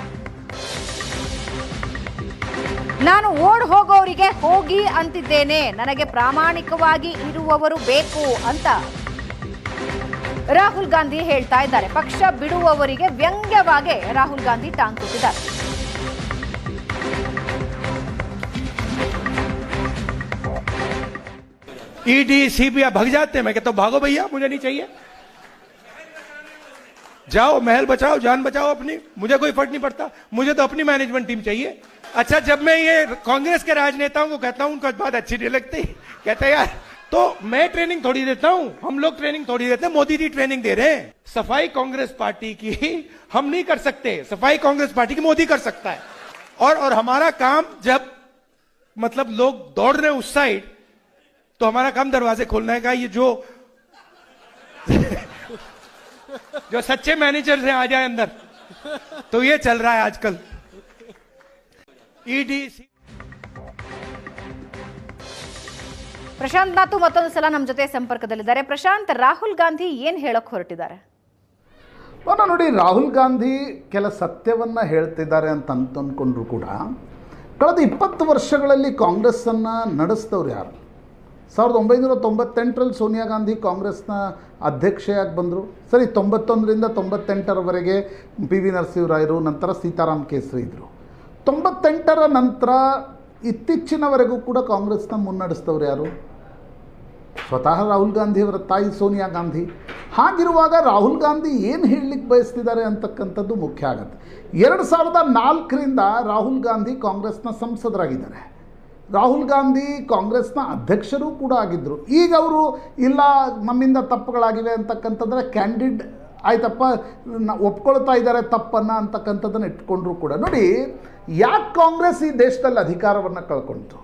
ನಾನು ಓಡ್ ಹೋಗೋರಿಗೆ ಹೋಗಿ ಅಂತಿದ್ದೇನೆ, ನನಗೆ ಪ್ರಾಮಾಣಿಕವಾಗಿ ಇರುವವರು ಬೇಕು ಅಂತ ರಾಹುಲ್ ಗಾಂಧಿ ಹೇಳ್ತಾ ಇದ್ದಾರೆ. ಪಕ್ಷ ಬಿಡುವವರಿಗೆ ವ್ಯಂಗ್ಯವಾಗಿ ರಾಹುಲ್ ಗಾಂಧಿ ಟಾಂಗ್ ಕೊಟ್ಟಿದ್ದಾರೆ. ईडी सीबीआई भाग जाते हैं, मैं कहता हूं भागो भैया, मुझे नहीं चाहिए, जाओ महल बचाओ, जान बचाओ अपनी, मुझे कोई फर्क नहीं पड़ता, मुझे तो अपनी मैनेजमेंट टीम चाहिए। अच्छा, जब मैं ये कांग्रेस के राजनेताओं को कहता हूं उनको बात अच्छी नहीं लगती, कहते यार तो मैं ट्रेनिंग थोड़ी देता हूं, हम लोग ट्रेनिंग थोड़ी देते हैं, मोदी जी ट्रेनिंग दे रहे हैं। सफाई कांग्रेस पार्टी की हम नहीं कर सकते, सफाई कांग्रेस पार्टी की मोदी कर सकता है। और हमारा काम जब मतलब लोग दौड़ रहे हैं उस साइड, तो हमारा काम दरवाजे खोलने का, ये जो जो सच्चे मैनेजर से आ जाए अंदर, तो ये चल रहा है आजकल। ईडी ಪ್ರಶಾಂತ್ ನಾತು ಮತ್ತೊಂದು ಸಲ ನಮ್ಮ ಜೊತೆ ಸಂಪರ್ಕದಲ್ಲಿದ್ದಾರೆ. ಪ್ರಶಾಂತ್, ರಾಹುಲ್ ಗಾಂಧಿ ಏನ್ ಹೇಳಕ್ ಹೊರಟಿದ್ದಾರೆ? ನೋಡಿ, ರಾಹುಲ್ ಗಾಂಧಿ ಕೆಲ ಸತ್ಯವನ್ನು ಹೇಳ್ತಿದ್ದಾರೆ ಅಂತ ಅಂದ್ಕೊಂಡ್ರು ಕೂಡ ಕಳೆದ 20 ವರ್ಷಗಳಲ್ಲಿ ಕಾಂಗ್ರೆಸ್ಸನ್ನು ನಡೆಸಿದವ್ರು ಯಾರು? 1998ರಲ್ಲಿ ಸೋನಿಯಾ ಗಾಂಧಿ ಕಾಂಗ್ರೆಸ್ನ ಅಧ್ಯಕ್ಷೆಯಾಗಿ ಬಂದರು. ಸರಿ, 91ರಿಂದ 98ರವರೆಗೆ ಪಿ ವಿ ನರಸಿಂಹರಾಯರು, ನಂತರ ಸೀತಾರಾಮ್ ಕೇಸರಿ ಇದ್ದರು. 98ರ ನಂತರ ಇತ್ತೀಚಿನವರೆಗೂ ಕೂಡ ಕಾಂಗ್ರೆಸ್ನ ಮುನ್ನಡೆಸಿದವ್ರು ಯಾರು? ಸ್ವತಃ ರಾಹುಲ್ ಗಾಂಧಿಯವರ ತಾಯಿ ಸೋನಿಯಾ ಗಾಂಧಿ. ಹಾಗಿರುವಾಗ ರಾಹುಲ್ ಗಾಂಧಿ ಏನು ಹೇಳಲಿಕ್ಕೆ ಬಯಸ್ತಿದ್ದಾರೆ ಅಂತಕ್ಕಂಥದ್ದು ಮುಖ್ಯ ಆಗುತ್ತೆ. 2004ರಿಂದ ರಾಹುಲ್ ಗಾಂಧಿ ಕಾಂಗ್ರೆಸ್ನ ಸಂಸದರಾಗಿದ್ದಾರೆ. ರಾಹುಲ್ ಗಾಂಧಿ ಕಾಂಗ್ರೆಸ್ನ ಅಧ್ಯಕ್ಷರೂ ಕೂಡ ಆಗಿದ್ದರು. ಈಗ ಅವರು ಇಲ್ಲ ನಮ್ಮಿಂದ ತಪ್ಪುಗಳಾಗಿವೆ ಅಂತಕ್ಕಂಥದ್ರೆ ಕ್ಯಾಂಡಿಡ್ ಆಯ್ತಪ್ಪ ಒಪ್ಕೊಳ್ತಾ ಇದ್ದಾರೆ ತಪ್ಪನ್ನು ಅಂತಕ್ಕಂಥದ್ದನ್ನು ಇಟ್ಕೊಂಡ್ರು ಕೂಡ. ನೋಡಿ, ಯಾಕೆ ಕಾಂಗ್ರೆಸ್ ಈ ದೇಶದಲ್ಲಿ ಅಧಿಕಾರವನ್ನು ಕಳ್ಕೊಳ್ತು?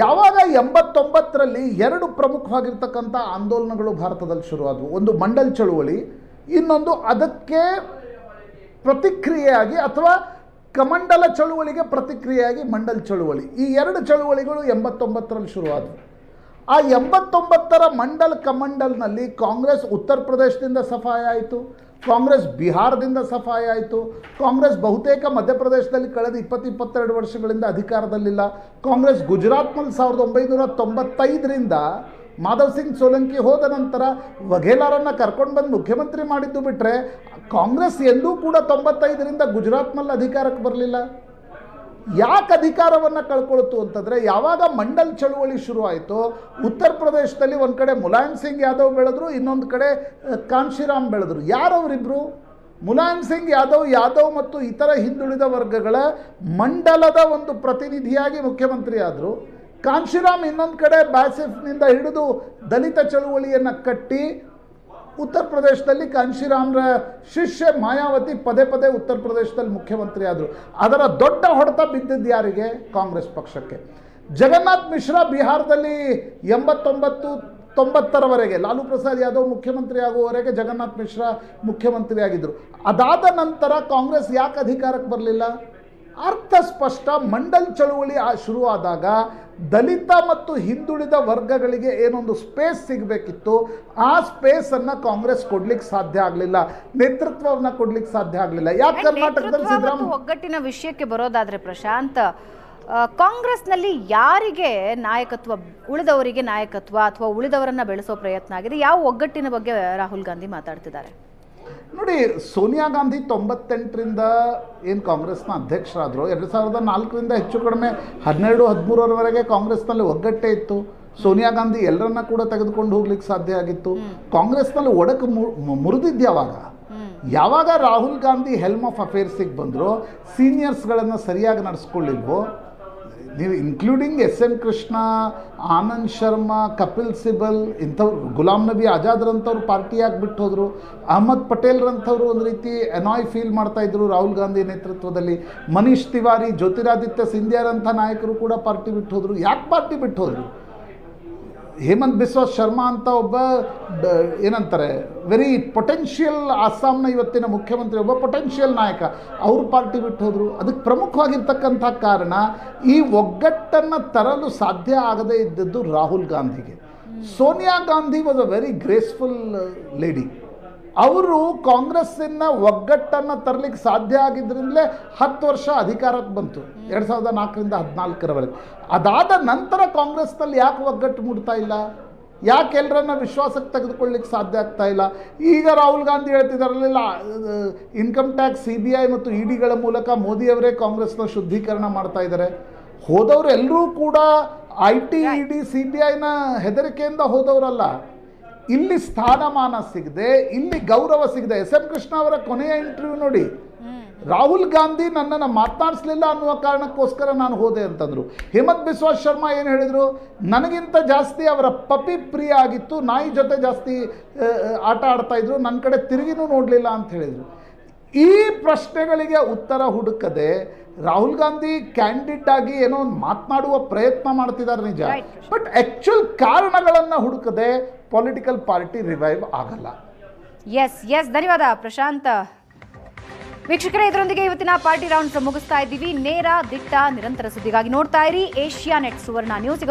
ಯಾವಾಗ 89ರಲ್ಲಿ 2 ಪ್ರಮುಖವಾಗಿರ್ತಕ್ಕಂಥ ಆಂದೋಲನಗಳು ಭಾರತದಲ್ಲಿ ಶುರುವಾದವು. ಒಂದು ಮಂಡಲ್ ಚಳುವಳಿ, ಇನ್ನೊಂದು ಅದಕ್ಕೆ ಪ್ರತಿಕ್ರಿಯೆಯಾಗಿ ಅಥವಾ ಕಮಂಡಲ ಚಳುವಳಿಗೆ ಪ್ರತಿಕ್ರಿಯೆಯಾಗಿ ಮಂಡಲ್ ಚಳುವಳಿ. ಈ 2 ಚಳುವಳಿಗಳು 89ರಲ್ಲಿ ಶುರುವಾದವು. ಆ 89ರ ಮಂಡಲ್ ಕಮಂಡಲ್ನಲ್ಲಿ ಕಾಂಗ್ರೆಸ್ ಉತ್ತರ ಪ್ರದೇಶದಿಂದ ಸಫಾಯ ಆಯಿತು, ಕಾಂಗ್ರೆಸ್ ಬಿಹಾರದಿಂದ ಸಫಾಯ ಆಯಿತು, ಕಾಂಗ್ರೆಸ್ ಬಹುತೇಕ ಮಧ್ಯಪ್ರದೇಶದಲ್ಲಿ ಕಳೆದ 22 ವರ್ಷಗಳಿಂದ ಅಧಿಕಾರದಲ್ಲಿಲ್ಲ. ಕಾಂಗ್ರೆಸ್ ಗುಜರಾತ್ನಲ್ಲಿ 1995ರಿಂದ ಮಾಧವ್ ಸಿಂಗ್ ಸೋಲಂಕಿ ಹೋದ ನಂತರ ವಘೇಲಾರನ್ನು ಕರ್ಕೊಂಡು ಬಂದು ಮುಖ್ಯಮಂತ್ರಿ ಮಾಡಿದ್ದು ಬಿಟ್ಟರೆ ಕಾಂಗ್ರೆಸ್ ಎಂದೂ ಕೂಡ 95ರಿಂದ ಗುಜರಾತ್ನಲ್ಲಿ ಅಧಿಕಾರಕ್ಕೆ ಬರಲಿಲ್ಲ. ಯಾಕೆ ಅಧಿಕಾರವನ್ನು ಕಳ್ಕೊಳ್ತು ಅಂತಂದರೆ, ಯಾವಾಗ ಮಂಡಲ್ ಚಳುವಳಿ ಶುರುವಾಯಿತು, ಉತ್ತರ ಪ್ರದೇಶದಲ್ಲಿ ಒಂದು ಕಡೆ ಮುಲಾಯಂ ಸಿಂಗ್ ಯಾದವ್ ಬೆಳೆದ್ರು, ಇನ್ನೊಂದು ಕಡೆ ಕಾಂಶಿರಾಮ್ ಬೆಳೆದ್ರು. ಯಾರವರಿಬ್ಬರು? ಮುಲಾಯಂ ಸಿಂಗ್ ಯಾದವ್ ಮತ್ತು ಇತರ ಹಿಂದುಳಿದ ವರ್ಗಗಳ ಮಂಡಲದ ಒಂದು ಪ್ರತಿನಿಧಿಯಾಗಿ ಮುಖ್ಯಮಂತ್ರಿ ಆದರು. ಕಾಂಶಿರಾಮ್ ಇನ್ನೊಂದು ಕಡೆ ಬ್ಯಾಸಿಫ್ನಿಂದ ಹಿಡಿದು ದಲಿತ ಚಳುವಳಿಯನ್ನು ಕಟ್ಟಿ ಉತ್ತರ ಪ್ರದೇಶದಲ್ಲಿ ಕಾಂಶಿರಾಮ್ರ ಶಿಷ್ಯ ಮಾಯಾವತಿ ಪದೇ ಪದೇ ಉತ್ತರ ಪ್ರದೇಶದಲ್ಲಿ ಮುಖ್ಯಮಂತ್ರಿ ಆದರು. ಅದರ ದೊಡ್ಡ ಹೊಡೆತ ಬಿದ್ದಿದ್ದು ಯಾರಿಗೆ? ಕಾಂಗ್ರೆಸ್ ಪಕ್ಷಕ್ಕೆ. ಜಗನ್ನಾಥ್ ಮಿಶ್ರಾ ಬಿಹಾರದಲ್ಲಿ 89-90ರವರೆಗೆ ಲಾಲು ಪ್ರಸಾದ್ ಯಾದವ್ ಮುಖ್ಯಮಂತ್ರಿ ಆಗುವವರೆಗೆ ಜಗನ್ನಾಥ್ ಮಿಶ್ರಾ ಮುಖ್ಯಮಂತ್ರಿ ಆಗಿದ್ದರು. ಅದಾದ ನಂತರ ಕಾಂಗ್ರೆಸ್ ಯಾಕೆ ಅಧಿಕಾರಕ್ಕೆ ಬರಲಿಲ್ಲ? ಅರ್ಥ ಸ್ಪಷ್ಟ. ಮಂಡಲ್ ಚಳುವಳಿ ಶುರುವಾದಾಗ ದಲಿತ ಮತ್ತು ಹಿಂದುಳಿದ ವರ್ಗಗಳಿಗೆ ಏನೊಂದು ಸ್ಪೇಸ್ ಸಿಗಬೇಕಿತ್ತು, ಆ ಸ್ಪೇಸನ್ನು ಕಾಂಗ್ರೆಸ್ ಕೊಡ್ಲಿಕ್ಕೆ ಸಾಧ್ಯ ಆಗಲಿಲ್ಲ, ನೇತೃತ್ವವನ್ನು ಕೊಡ್ಲಿಕ್ಕೆ ಸಾಧ್ಯ ಆಗಲಿಲ್ಲ. ಯಾಕೆ? ಕರ್ನಾಟಕದಲ್ಲಿ ಸಿದ್ದರಾಮಯ್ಯ ಒಗ್ಗಟ್ಟಿನ ವಿಷಯಕ್ಕೆ ಬರೋದಾದ್ರೆ ಪ್ರಶಾಂತ್, ಕಾಂಗ್ರೆಸ್ನಲ್ಲಿ ಯಾರಿಗೆ ನಾಯಕತ್ವ, ಉಳಿದವರಿಗೆ ನಾಯಕತ್ವ ಅಥವಾ ಉಳಿದವರನ್ನ ಬೆಳೆಸೋ ಪ್ರಯತ್ನ ಆಗಿದೆ? ಯಾವ ಒಗ್ಗಟ್ಟಿನ ಬಗ್ಗೆ ರಾಹುಲ್ ಗಾಂಧಿ ಮಾತಾಡ್ತಿದ್ದಾರೆ? ನೋಡಿ, ಸೋನಿಯಾ ಗಾಂಧಿ 98ರಿಂದ ಏನು ಕಾಂಗ್ರೆಸ್ನ ಅಧ್ಯಕ್ಷರಾದರು, 2004ರಿಂದ ಹೆಚ್ಚು ಕಡಿಮೆ 12-13ರವರೆಗೆ ಕಾಂಗ್ರೆಸ್ನಲ್ಲಿ ಒಗ್ಗಟ್ಟೇ ಇತ್ತು. ಸೋನಿಯಾ ಗಾಂಧಿ ಎಲ್ಲರನ್ನ ಕೂಡ ತೆಗೆದುಕೊಂಡು ಹೋಗ್ಲಿಕ್ಕೆ ಸಾಧ್ಯ ಆಗಿತ್ತು. ಕಾಂಗ್ರೆಸ್ನಲ್ಲಿ ಒಡಕು ಮುರಿದಿದ್ದು ಯಾವಾಗ ರಾಹುಲ್ ಗಾಂಧಿ ಹೆಲ್ಮ್ ಆಫ್ ಅಫೇರ್ಸಿಗೆ ಬಂದರು, ಸೀನಿಯರ್ಸ್ಗಳನ್ನು ಸರಿಯಾಗಿ ನಡೆಸ್ಕೊಳ್ಳಿಲ್ವೋ, ನೀವು ಇನ್ಕ್ಲೂಡಿಂಗ್ S.N. ಕೃಷ್ಣ, ಆನಂದ್ ಶರ್ಮಾ, ಕಪಿಲ್ ಸಿಬಲ್ ಇಂಥವ್ರು, ಗುಲಾಂ ನಬಿ ಆಜಾದ್ರಂಥವ್ರು ಪಾರ್ಟಿಯಾಗಿ ಬಿಟ್ಟು ಹೋದರು. ಅಹಮದ್ ಪಟೇಲ್ರಂಥವ್ರು ಒಂದು ರೀತಿ ಎನಾಯ್ ಫೀಲ್ ಮಾಡ್ತಾಯಿದ್ರು ರಾಹುಲ್ ಗಾಂಧಿ ನೇತೃತ್ವದಲ್ಲಿ. ಮನೀಶ್ ತಿವಾರಿ, ಜ್ಯೋತಿರಾದಿತ್ಯ ಸಿಂಧಿಯಾರಂಥ ನಾಯಕರು ಕೂಡ ಪಾರ್ಟಿ ಬಿಟ್ಟು ಹೋದರು. ಯಾಕೆ ಪಾರ್ಟಿ ಬಿಟ್ಟು ಹೋದರು? ಹೇಮಂತ್ ಬಿಸ್ವಾ ಶರ್ಮಾ ಅಂತ ಒಬ್ಬ ಏನಂತಾರೆ ವೆರಿ ಪೊಟೆನ್ಷಿಯಲ್ ಅಸ್ಸಾಂನ ಇವತ್ತಿನ ಮುಖ್ಯಮಂತ್ರಿ, ಒಬ್ಬ ಪೊಟೆನ್ಷಿಯಲ್ ನಾಯಕ, ಅವರು ಪಾರ್ಟಿ ಬಿಟ್ಟು ಹೋದರು. ಅದಕ್ಕೆ ಪ್ರಮುಖವಾಗಿರ್ತಕ್ಕಂಥ ಕಾರಣ ಈ ಒಗ್ಗಟ್ಟನ್ನು ತರಲು ಸಾಧ್ಯ ಆಗದೇ ಇದ್ದದ್ದು ರಾಹುಲ್ ಗಾಂಧಿಗೆ. Sonia Gandhi was a very graceful lady. ಅವರು ಕಾಂಗ್ರೆಸ್ಸಿನ ಒಗ್ಗಟ್ಟನ್ನು ತರಲಿಕ್ಕೆ ಸಾಧ್ಯ ಆಗಿದ್ದರಿಂದಲೇ 10 ವರ್ಷ ಅಧಿಕಾರಕ್ಕೆ ಬಂತು, 2004ರಿಂದ 2014ರವರೆಗೆ. ಅದಾದ ನಂತರ ಕಾಂಗ್ರೆಸ್ನಲ್ಲಿ ಯಾಕೆ ಒಗ್ಗಟ್ಟು ಮೂಡ್ತಾ ಇಲ್ಲ? ಯಾಕೆ ಎಲ್ಲರನ್ನ ವಿಶ್ವಾಸಕ್ಕೆ ತೆಗೆದುಕೊಳ್ಳಿಕ್ಕೆ ಸಾಧ್ಯ ಆಗ್ತಾ ಇಲ್ಲ? ಈಗ ರಾಹುಲ್ ಗಾಂಧಿ ಹೇಳ್ತಿದ್ದಾರಲ್ಲ, ಇನ್ಕಮ್ ಟ್ಯಾಕ್ಸ್, CBI ಮತ್ತು EDಗಳ ಮೂಲಕ ಮೋದಿಯವರೇ ಕಾಂಗ್ರೆಸ್ನ ಶುದ್ಧೀಕರಣ ಮಾಡ್ತಾ ಇದ್ದಾರೆ. ಹೋದವರು ಎಲ್ಲರೂ ಕೂಡ IT ED CBIನ ಹೆದರಿಕೆಯಿಂದ ಹೋದವರಲ್ಲ. ಇಲ್ಲಿ ಸ್ಥಾನಮಾನ ಸಿಗದೆ, ಇಲ್ಲಿ ಗೌರವ ಸಿಗದೆ. SM ಕೃಷ್ಣ ಅವರ ಕೊನೆಯ ಇಂಟರ್ವ್ಯೂ ನೋಡಿ, ರಾಹುಲ್ ಗಾಂಧಿ ನನ್ನನ್ನು ಮಾತನಾಡಿಸ್ಲಿಲ್ಲ ಅನ್ನುವ ಕಾರಣಕ್ಕೋಸ್ಕರ ನಾನು ಹೋದೆ ಅಂತಂದರು. ಹೇಮಂತ್ ಬಿಸ್ವಾ ಶರ್ಮಾ ಏನು ಹೇಳಿದರು, ನನಗಿಂತ ಜಾಸ್ತಿ ಅವರ ಪಪಿ ಪ್ರಿಯ ಆಗಿತ್ತು, ನಾಯಿ ಜೊತೆ ಜಾಸ್ತಿ ಆಟ ಆಡ್ತಾಯಿದ್ರು, ನನ್ನ ಕಡೆ ತಿರುಗಿನೂ ನೋಡಲಿಲ್ಲ ಅಂತ ಹೇಳಿದರು. ಈ ಪ್ರಶ್ನೆಗಳಿಗೆ ಉತ್ತರ ಹುಡುಕದೆ ರಾಹುಲ್ ಗಾಂಧಿ ಕ್ಯಾಂಡಿಡೇಟ್ ಆಗಿ ಏನೋ ಒಂದು ಮಾತನಾಡುವ ಪ್ರಯತ್ನ ಮಾಡ್ತಿದ್ದಾರೆ ನಿಜ, ಬಟ್ ಆ್ಯಕ್ಚುಯಲ್ ಕಾರಣಗಳನ್ನು ಹುಡುಕದೆ ಪೊಲಿಟಿಕಲ್ ಪಾರ್ಟಿ ರಿವೈವ್ ಆಗಲ್ಲ. ಎಸ್ ಧನ್ಯವಾದ ಪ್ರಶಾಂತ್. ವೀಕ್ಷಕರೇ, ಇದರೊಂದಿಗೆ ಇವತ್ತಿನ ಪಾರ್ಟಿ ರೌಂಡ್ ಮುಗಿಸ್ತಾ ಇದ್ದೀವಿ. ನೇರ ದಿಟ್ಟ ನಿರಂತರ ಸುದ್ದಿಗಾಗಿ ನೋಡ್ತಾ ಇರಿ ಏಷ್ಯಾ ನೆಟ್ ಸುವರ್ಣ ನ್ಯೂಸ್.